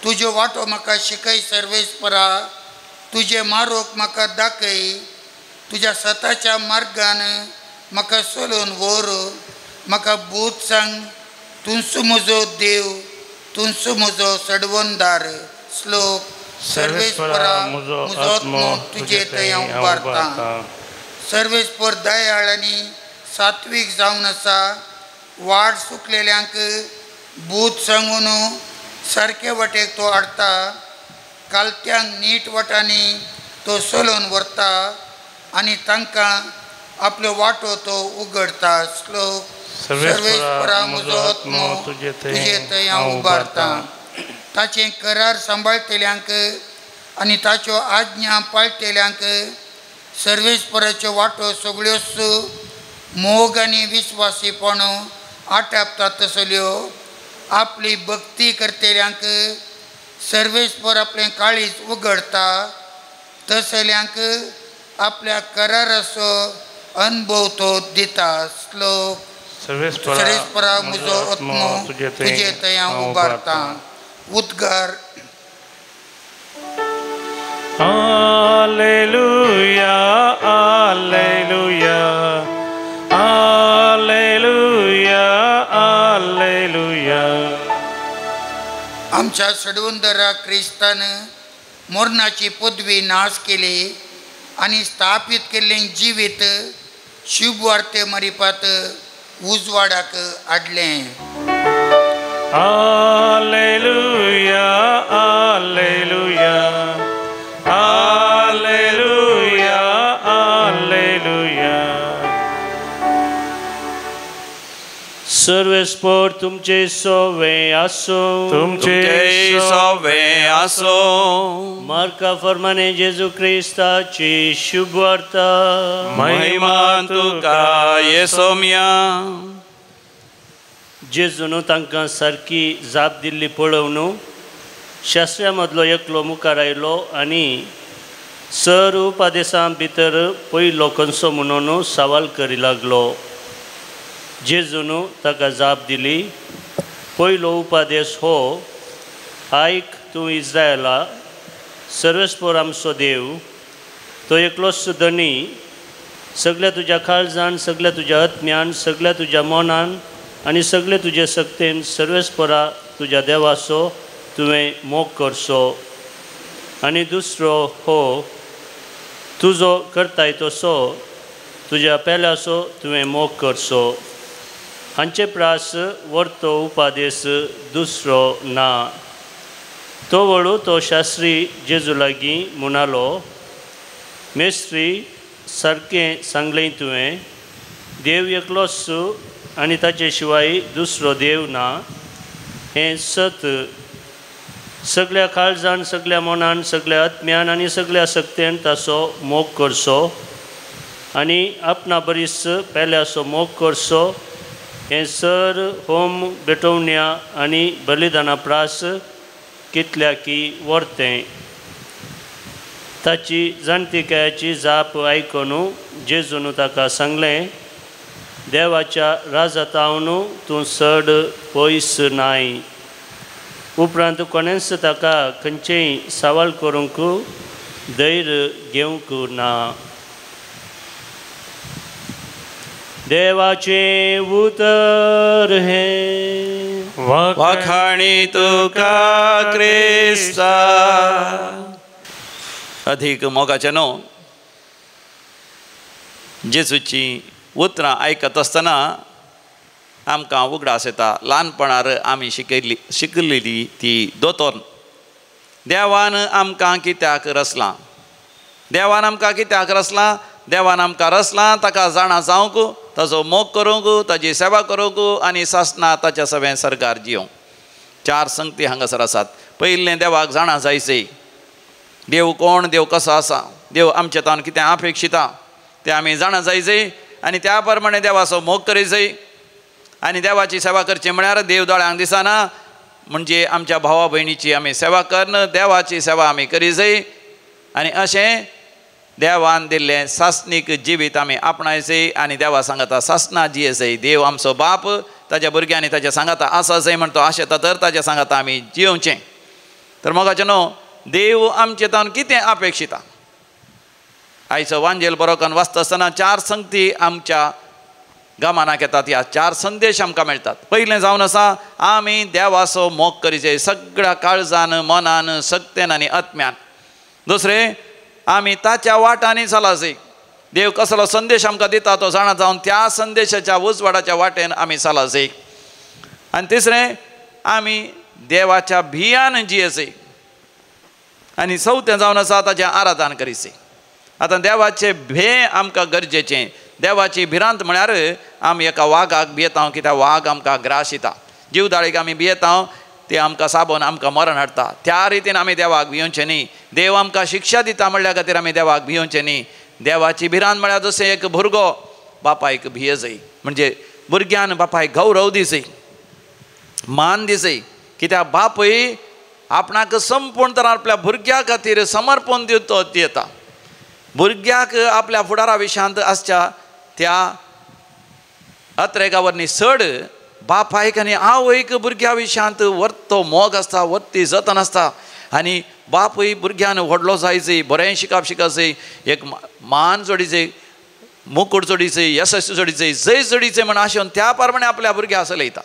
तुजो वाटो म्हाका शिकय सर्वेस्परा. तुजे मारोक म्हाका दाखय. तुज्या स्वताच्या मार्गान म्हाका चलोवन व्हर. म्हाका बोध सांग. तुमचो म्हजो देव. तुमचो म्हजो सडवंदार. श्लोक. सर्वेस्परा म्हजो आत्मो तुजे थंय हांव उबारता. सर्वेस्पर दयाळ आनी सात्वीक जावन आसा. वाट सुकलेल्यांक बोध सांगून सारके वाटेक तो हाडटा. कालत्यांक नीट वाटांनी तो चलोवन व्हरता आनी तांकां आपलो वाटो तो उगडता. श्लोक. सर्वेस्परा म्हजो आत्मो तुजे थंय हांव उबारता. ताचें करार सांबाळटल्यांक आनी ताच्यो आज्ञा पाळटल्यांक सर्वेस्पराच्यो वाटो सगळ्योच मोग आनी विस्वासीपण आटापता तसल्यो. आपली भक्ती करतल्यांक सर्वेस्पर आपलें काळीज उगडता. तसल्यांक आपल्या कराराचो अनुभव तो दिता. श्लोक. सर्वेस्परा म्हजो आत्मो तुजे थंय हांव उबारता. उद्गार. Alleluia, Alleluia, Alleluia, Alleluia. आमच्या सडवंदरा क्रिस्तान मरणाची पदवी नाश केली आणि स्थापित केल्लें जिवीत शुभ वार्ते मारिपात उजवाडाक हाडलें. Alleluia, Alleluia, Alleluia, Alleluia. सर्वेस्पर तुमचे सोवे आसो. तुमचे सवे आसो. मार्का फर्माने जेजू क्रिस्ताची शुभ वार्ता. महिमा तुका येसोम्या. जेजून तांकां सारकी जाप दिल्ली पळोवन शास्त्र्यां मदलो एकलो मुखार आयलो आनी सर उपादेशां भितर पयलो खंयचो म्हणून सवाल करी लागलो. जेजून ताका जाप दिली. पयलो उपादेश हो. आयक तूं इस्रायला. सर्वेस्पर आमचो देव तो एकलोच धनी. सगळ्या तुज्या काळजान सगळ्या तुज्या आत्म्यान सगळ्या तुज्या मनान आनी सगळे तुजे सक्तेन सर्वेस्परा तुज्या देवाचो तुवें मोग करचो. आनी दुसरो हो. तुजो करताय तसो तुज्या पेल्याचो तुवें मोग करचो. हांचे प्रास वर्तो उपादेश दुसरो ना. तो वळू तो शास्त्री जेजू लागीं म्हणालो. मेस्त्री सारकें सांगलें तुवें. देव एकलोच आनी ताचे शिवाय दुसरो देव ना. हें सत. सगळ्या काळजान सगळ्या मनान सगळ्या आत्म्यान आनी सगळ्या सक्तेन ताचो मोग करचो आनी आपणा बरीच पेल्याचो मोग करचो. हें सर होम बेटोवण्या आनी बलिदाना प्रास कितल्याकी वर्तें. ताची जाणटेकायाची जाप आयकून जेजून ताका सांगलें. देवाच्या राजातावन तूं चड पयस नाय. उपरांत कोणेंच ताका खंयचेय सवाल करूंक धैर्य घेवंक ना. देवाचें उतर हें. वखाणी तुका क्रिस्ता. अधिक मोगाचे न्हू जेजूची उतरां आयकत आसतना आमकां उगडास येता ल्हानपणार आमी शिकलेली ती दोतोर देवान आमकां कित्याक रचलां देवान आमकां कित्याक रचलां देवान आमकां रचलां ताका जाणा जावंक ताजो मोग करूंक ताजी सेवा करूंक आनी सासणां ताच्या सवें सरकार जियोंक 4 संगती हांगासर आसात पयलें देवाक जाणा जायचें देव कोण देव कसो आसा देव आमचे तान कितें अपेक्षिता तें आमी जाणा जायचें आनी त्या प्रमाणे देवाचो मोग करीचें आनी देवाची सेवा करची म्हळ्यार देव दोळ्यांक दिसना म्हणजे आमच्या भावा भयणीची आमी सेवा करन देवाची सेवा आमी करीचें आनी अशें देवान दिल्लें सासणीक जिवीत आमी आपणायचें आनी देवा सांगता सासणां जियेचें देव आमचो बाप ताज्या भुरग्यांनी ताच्या सांगता आसाचें म्हण तो आशेता तर ताच्या सांगता आमी जियोवचें तर मोगाचें न्हू देव आमचे तावन कितें अपेक्षिता आयचो वांजेल बरोवकान वाचता आसतना 4 संगती आमच्या गमनाक येतात ह्या 4 संदेश आमकां मेळटात पयलें जावन आसा आमी देवाचो मोग करीचें सगळ्या काळजान मनान सक्तेन आनी आत्म्यान दुसरें आमी ताच्या वाटांनी चलाचें देव कसलो संदेश आमकां दिता तो जाणा जावन त्या संदेशाच्या उजवाडाच्या वाटेन आमी चलाचें आनी तिसरें आमी देवाच्या भियान जियेचें आनी चवथें जावन आसा ताचें आराधन करीचें आतां देवाचें भेय आमकां गरजेचें देवाची भिरांत म्हळ्यार आमी एका वागाक भियेता कित्याक वाग आमकां ग्रास दिता जीवदाळीक आमी भियेता ते आमकां साबोन आमकां मरण हाडटा त्या रितीन आमी देवाक भियोवचें न्ही देव आमकां शिक्षा दिता म्हणल्या खातीर आमी देवाक भियोवचें न्ही देवाची भिरांत म्हळ्यार जशें एक भुरगो बापायक भियेचय म्हणजे भुरग्यान बापायक गौरव दिसय मान दिसय कित्याक बापय आपणाक संपूर्ण तरान आपल्या भुरग्या खातीर समर्पण दिता भुरग्याक आपल्या फुडारा विशांत आसच्या त्या अत्रेगावरनी चड बापायक आनी आवयक भुरग्या विशांत वर्तो मोग आसता वर्ती जतन आसता आनी बापूय भुरग्यान व्हडलो जायचें बरें शिकप एक मान जोडीचें मुकूट जोडीचें यशस्वी जोडीचें जय जोडीचें म्हण आशेन त्या प्रमाणे आपल्या भुरग्याक चलयता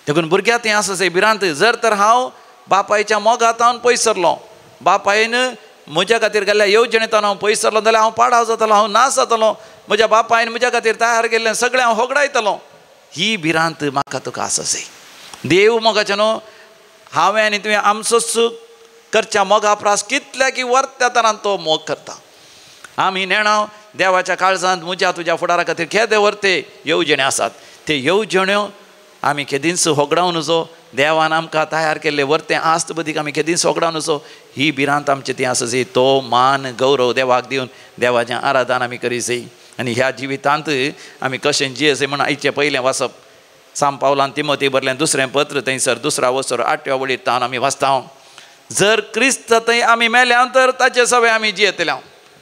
देखून भुरग्याक तें आसा भिरांत जर तर हांव बापायच्या मोगांत हांव पयस सरलो बापायन म्हज्या खातीर गेल्ल्या येवजणेंतल्यान हांव पयस सरलो जाल्यार हांव पाडाव जातालो हांव नाश जातालो म्हज्या बापायन म्हज्या खातीर तयार केल्लें सगळें हांव होगडायतलो ही भिरांत म्हाका तुका आसा देव मोगाचें न्हू हांवें आनी तुवें आमचोच करच्या मोगा प्रास कितल्या की वर्त्या तरान तो मोग करता आमी नेणाव देवाच्या काळजांत म्हज्या तुज्या फुडारा खातीर केदे वर्ते येवजण्यो आसात ते येवजण्यो आमी केदींच होगडावन नजो देवान आमकां तयार केल्लें वर्तें आस्त बदीक आमी केदींच होगडावन नजो ही भिरांत आमची ती आसा तो मान गौरव देवाक दिवन देवाचें आराधन आमी करीचें आनी ह्या जिवितांत आमी कशें जियेचें म्हण आयचें पयलें वाचप साम पावलान तिमोथी बरलें 2रें पत्र थंयसर 2रा वचर 8व्या वळीर तावन आमी वाचता जर क्रिस्त थंय आमी मेल्या तर ताचे सवे आमी जियेतल्या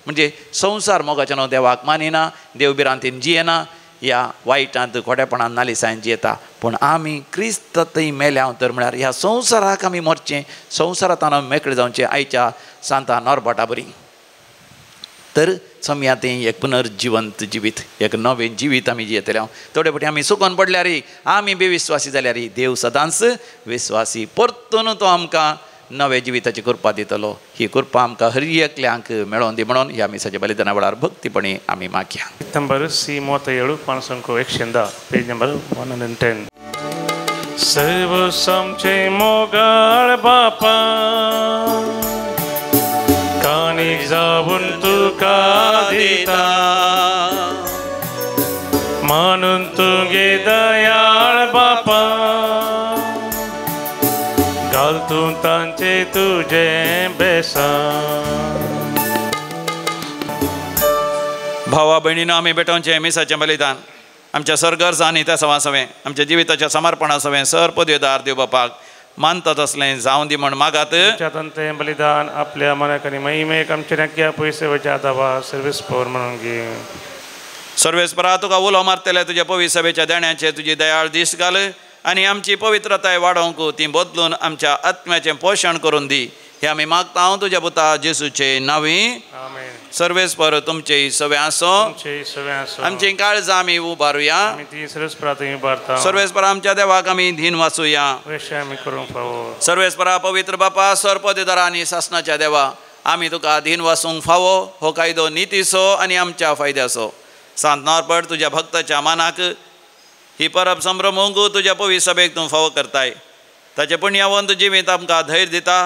म्हणजे संवसार मोगाचें न्हू देवाक मानिना देव भिरांतीन जियेना ह्या वायटांत खोटेपणान नालिसायन जियेता पूण आमी क्रिस्त थंय मेल्या तर म्हळ्यार ह्या संवसाराक आमी मरचें संवसारांत आमी मेकळें जावचें आयच्या सांता नोरबटा बरी तर समया तें एक पुनर्जिवंत जिवीत एक नवें जिवीत आमी जियेतल्या थोडे फावटी आमी सुकोन पडल्यार आमी बेविस्वासी जाल्यार देव सदांच विस्वासी परतून तो आमकां नवे जिविताची कृपा दितलो ही कृपा आमकां हर एकल्यांक मेळोवन दी म्हणून ह्या मिसाच्या बलिदाना वेळार भक्तीपणी आमी मागया नंबर सी 37 पान संख्या 110 पेज नंबर 110 सर्व समचे मोगाळ बापा कानीक जाऊन तुका दिता मानून तुगे दयाळ बापा घालतून तांचे तुझे बेसान भावा भयणीनो आमी भेटोवचें मिसाचें बलिदान आमच्या सरगर्जांनी त्या सवा सवें आमच्या जिविताच्या समर्पणा सवें सर पदवेदार देव बापाक मानता तसलें जावं दी म्हण मागात तें बलिदान आपल्या मनाक आनी महिमेक आमचे नक्या पयसे वच्या दावा सर्वीस पवर म्हणून घे सर्वेस्परा तुका उलो मारतले तुज्या पवित्र सभेच्या देण्याचे तुजी दयाळ दीस घाल आनी आमची पवित्रताय वाडोवंक ती बदलून आमच्या आत्म्याचें पोशण करून दी हे आमी मागता हांव तुज्या पुता जेसूचे नांवी आमेन सर्वेस्पर तुमचे सवे आसो आमची काळजां आमी उबारुया सर्वेस्पर आमच्या देवाक आमी धीन वाचुया सर्वेस्परा पवित्र बापा सर पदवेदार आनी शासनाच्या देवा आमी तुका अधीन वासूंक फावो हो कायदो नितीसो आनी आमच्या फायद्याचो. सांत नॉर्बर्ट तुज्या भक्ताच्या मानाक ही परब संभ्रमूंक तुज्या पवित्र सभेक तूं फावो करताय. ताचें पुण्यवंत जिवीत आमकां धैर्य दिता,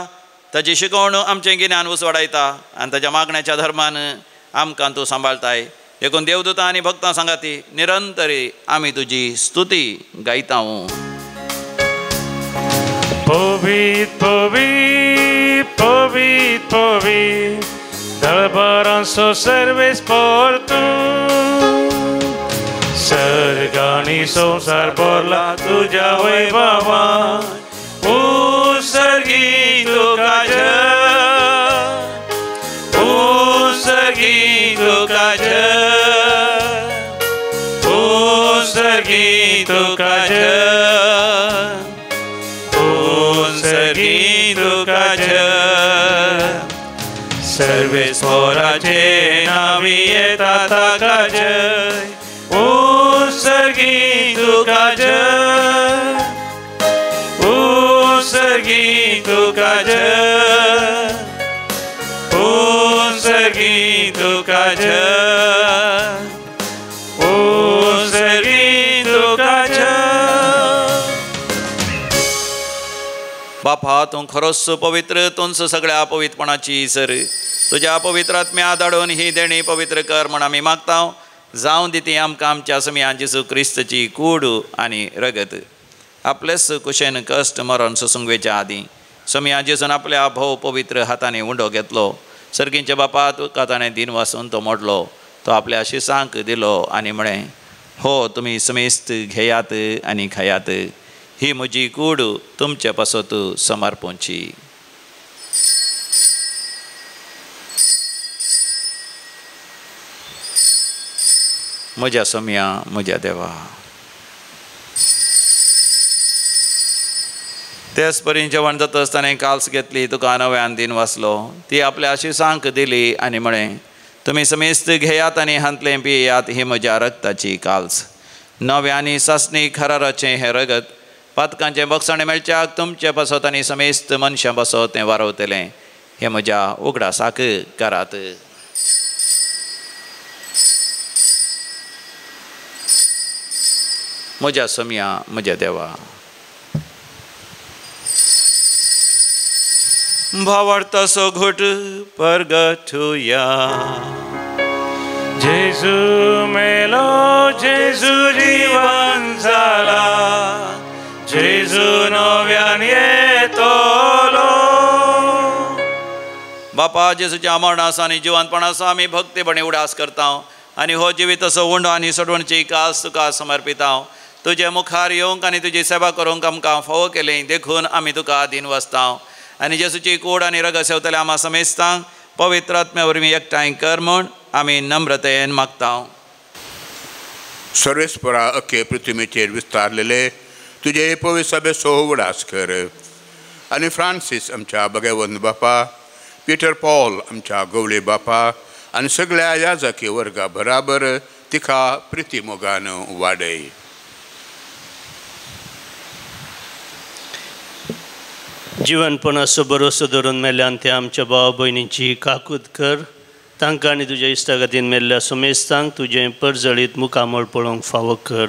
ताची शिकवण आमचें गिन्यान उसवाडायता आनी ताच्या मागण्याच्या धर्मान आमकां तूं सांबाळताय. देखून देवदूतां आनी भक्तां सांगाती निरंतरी आमी तुजी स्तुती गायता. Povit, povit, povit, povit, darbaransó serves por tu. Sargani संसार भरला तुझ्या वैभवा, उसर्गी तुका जय, उसर्गी तुका जय, उसर्गी तुका जय, उसर्गी तुका जय. सर्वेस्वराचे नावी येता ताका जय, उसर्गी तुका जय, उसर्गी तुका जय, उसर्गी तुका जय, उसर्गी तुका जय. बापा तूं खरोच पवित्र, तूंच सगळ्या पवित्रपणाची सर. तुज्या पवित्र आत्म्या धाडून ही देणी पवित्र कर म्हण आमी मागता. जावं दी ती आमकां आमच्या समियान जेजू क्रिस्ताची कूड आनी रगत. आपलेच कुशेन कश्ट मरण सुसुंगवेच्या आदीं समियान जेजून आपल्या भोव पवित्र हातांनी उंडो घेतलो. सर्गींच्या बापा तुका ताणें दिन वासून तो मोडलो. तो आपल्या शिसांक दिलो आनी म्हळें, हो तुमी समेस्त घेयात आनी खायात, ही म्हजी कूड तुमचे पासत समर्पूंची. म्हज्या समिया म्हज्या देवा. तेच परीन जेवण जाता आसतना काल्स घेतली, तुका नव्यान दिन वाचलो. ती आपल्या आशिसांक दिली आनी म्हळें, तुमी समेस्त घेयात आनी हांतलें पियेयात, ही म्हज्या रगताची काल्स. नव्यानी सासणी खराराचें हें रगत पातकांचें बक्षणे मेळच्याक तुमचे पासत आनी समेस्त मनशां पासत तें वारवतलें. हें म्हज्या उगडासाक करात. म्हज्या समिया म्हज्या देवा. भावार्थाचो घोट परगटुया. जेजू मेलो, जेजू जीवन जाला, जेजू नव्यान येतलो. बापा जेजूच्या मरणाचो आनी जिवंतपणाचो आमी भक्तीपणी उडास करता आनी हो जिवीत असो उंडो आनी सडवणची कास तुका समर्पिता. तुजे मुखार येवंक आनी तुजी सेवा करूंक आमकां फावो केलें देखून आमी तुका आदीन वचता आनी जेजूची कूड आनी रगत सेवतले आमा समेस्तांक पवित्र आत्म्या वरवीं एकठांय कर म्हूण आमी नम्रतेन मागता. सर्वेस्परा अख्खे पृथ्वीचेर विस्तारलेले तुजे पवित्र सभेचो उडास कर आनी फ्रांसीस आमच्या भगवंत बापा, पिटर पॉल आमच्या गवळे बापा आनी सगळ्या याजकी वर्गा बराबर तिका प्रिती मोगान वाडय. जिवनपणाचो भरोसो धरून मेल्यान ते आमच्या भावा भयणींची काकूद कर. तांकां आनी तुज्या इश्टागतीन मेल्ल्या समेस्तांक तुजें परजळीत मुखामळ पळोवंक फावो कर.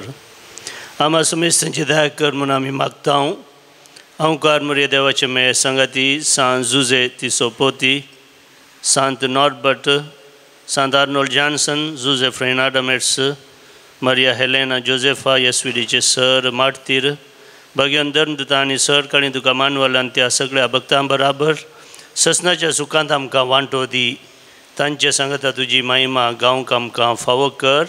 आम्हा समेस्तांची दया कर म्हूण आमी मागता. अवकार मर्या देवाचे मेळ संगाती सांत जुजे तिसोपोती, सांत नॉर्बर्ट, सांत आर्नोल्ड जॉन्सन, जुजे फ्रेनाडमेट्स, मरिया हेलेना जोसेफा, येसविडीचे सर मार्तीर, भगवान धर्मदूता आनी सर काळी तुका मानवलान त्या सगळ्या भक्तां बराबर ससनाच्या सुखांत आमकां वांटो दी. तांचे सांगता तुजी महिमा गावंक आमकां फावो कर.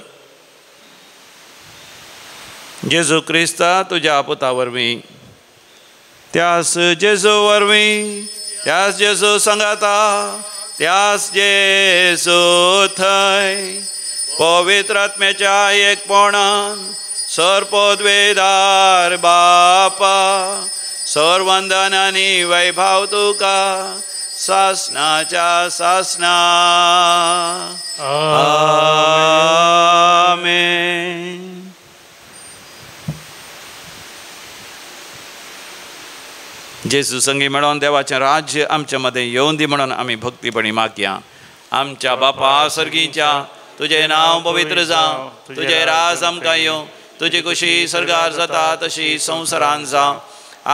जेजू क्रिस्ता तुज्या पुता वरवीं, त्यास जेजू वरवीं, त्यास जेजू सांगाता, त्यास जेजू थंय पवित्र आत्म्याच्या एकपणान सरपोद्वेदार बापा, सर्वंदन आनी वैभव तुका सासनाच्या सासना. आमेन. जेजू संगी मेळोन देवाचें राज्य आमच्या मदें येवं दी म्हणून आमी भक्तीपणी मागया. आमच्या बापा सर्गीच्या तुजें नांव पवित्र जावं, तुजें राज आमकां येवं, तुजी खुशी सरगार जाता तशी संवसारांत जावं.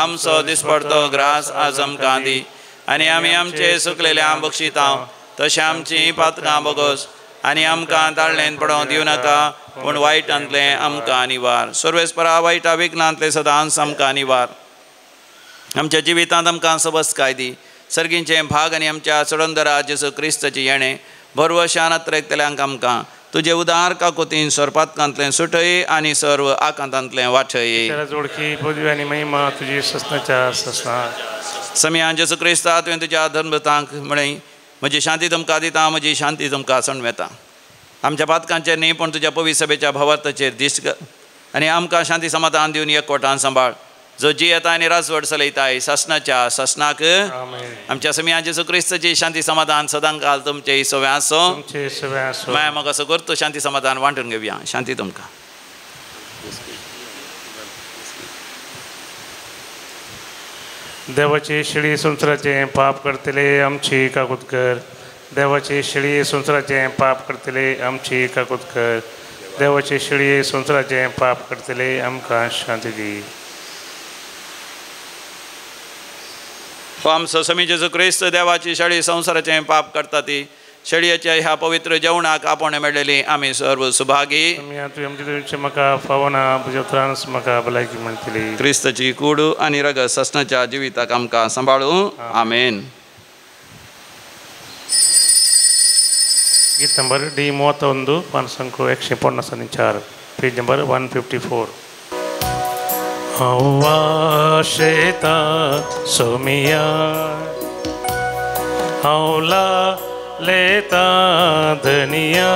आमचो दिसपडतो ग्रास आज आमकां दी, आनी आमी आमचे सुकलेल्यांक बक्षितांव, तशें आमची पातकां बोगोस, आनी आमकां ताळणेंत पडोवंक दिवं नाका, पूण वायटांतलें आमकां निवार. सर्वेस्परा वायटा विघ्नांतले सदांच आमकां निवार. आमच्या जिवितांत आमकां सबस्काय दी. सर्गींचे भाग आनी आमच्या चडोंदरा जेजू क्रिस्ताची येणे भरवशान आत्रेकतल्यांक आमकां तुजे उदार काकुतीन सोरपातकांतलें सुटय आनी सर्व आकांतांतलें वाठय. जोडकी पदवी आनी महिमा तुजी ससनाच्या ससना. समियान जेजू क्रिस्ता तुवें तुज्या धर्मतांक म्हणय म्हजी शांती तुमकां दिता, म्हजी शांती तुमकां सणवेता. आमच्या पातकांचेर न्ही पूण तुज्या पवित्र सभेच्या भवार्थाचेर दिश्ट कर आनी आमकां शांती समाधान दिवन एकवटान सांबाळ. जो जी येता आनी राजवट चलयताय ससनाच्या ससनाक. आमच्या समियान जेजू क्रिस्ताची शांती समाधान सदां काल तुमचे सव्या आसो. माय म्हाका असो करतो शांती समाधान वांटून घेवया. शांती तुमकां. देवाची शिडी संवसाराचें पाप करतले आमची काकूत कर. देवाची शिडी संवसाराचें पाप करतले आमची काकूत कर. देवाची शिडी संवसाराचें पाप करतले आमकां शांती दी. आमचो समी जेजू क्रिस्त देवाची शेळी संवसाराचें पाप करता ती शेळयेच्या ह्या पवित्र जेवणाक आपण मेळलेली आमी सर्व सुभागी. म्हाका फावना त्रास म्हाका भलायकी म्हणटली. क्रिस्ताची कूड आनी रग ससनाच्या जिविताक आमकां सांबाळूं. आमेन. गीत नंबर D31 पानसंख्या 154 पेज नंबर 154. शेता सोमिया हौला लेता धनिया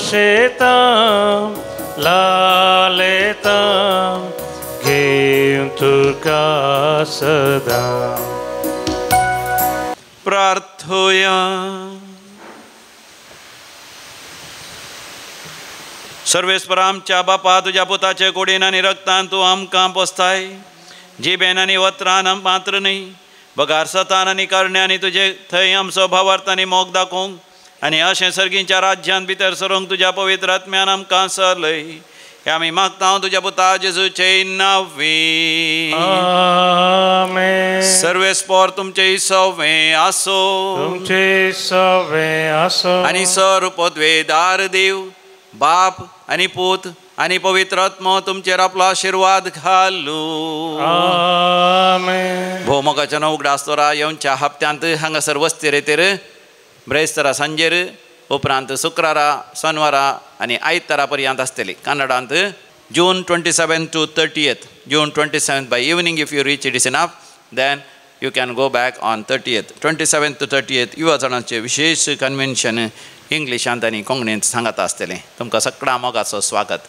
शेता ला लेता घेऊन तुका सदा. प्रार्थोया. सर्वेस्परा आमच्या बापा तुज्या पुताचे कुडीन आनी रक्तान तूं आमकां पोसताय. जिबेन आनी वत्रान मात्र न्ही, बगार सतान आनी करण्यांनी तुजे थंय आमचो भावार्थ आनी मोग दाखोवंक आनी अशें सर्गींच्या राज्यान भितर सरूंक तुज्या पवित्र आत्म्यान आमकां सरलय. हे आमी मागता तुज्या पुता जेजूचे नांवी. आमेन. सर्वेस्पर तुमचे सवे आसो. तुमचे सवे आसो. आनी सर्व पदवेदार देव बाप आनी पूत आनी पवित्र आत्मो तुमचेर आपलो आशिर्वाद घालूं. आमेन. भोवमोगाच्या उगडा आसतोरा येवच्या हप्त्यांत हांगासर वस्तिरेतेर ब्रेस्तारा सांजेर उपरांत शुक्रारा शनिवारा आनी आयतारा पर्यंत आसतली. कन्नडांत June 27 to 30th. June 27th by evening if you reach it is enough. Then you can go back on 30th. 27th to 30th युवा जाणांचे विशेष कन्वेन्शन इंग्लिशांत आनी कोंकणींत सांगत आसतलें. तुमकां सगळ्या मोगाचो स्वागत.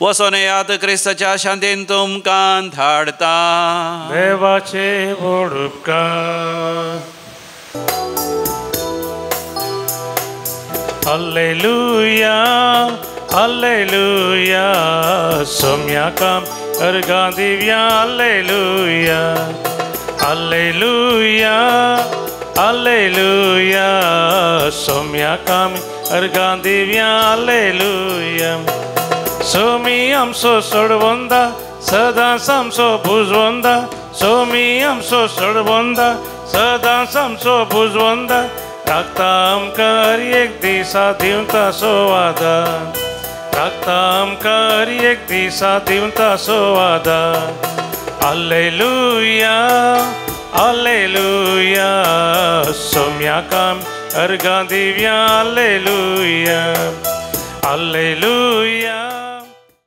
वचोन येयात क्रिस्ताच्या शांतीन तुमकां धाडटा. देवाचे व्हड उपकार. हालेलुया हालेलुया सोम्याकाम अर्गां दिव्या. हालेलुया हालेलुया हालेलुया सोम्याकाम अर्गां दिव्या. हालेलुया. सोमी आमचो सोडवंदा सदांच आमचो भुजवंदा. सोमी आमचो सोडवंदा सदांच आमचो भुजवंदा. राखता आमकां एक दिसा दिवता सोवादा. राखता आमकां एक दिसा दिवता सोवादा. हालेलुया हालेलुया सोम्याकाम अर्गां दिव्या. हालेलुया हालेलुया.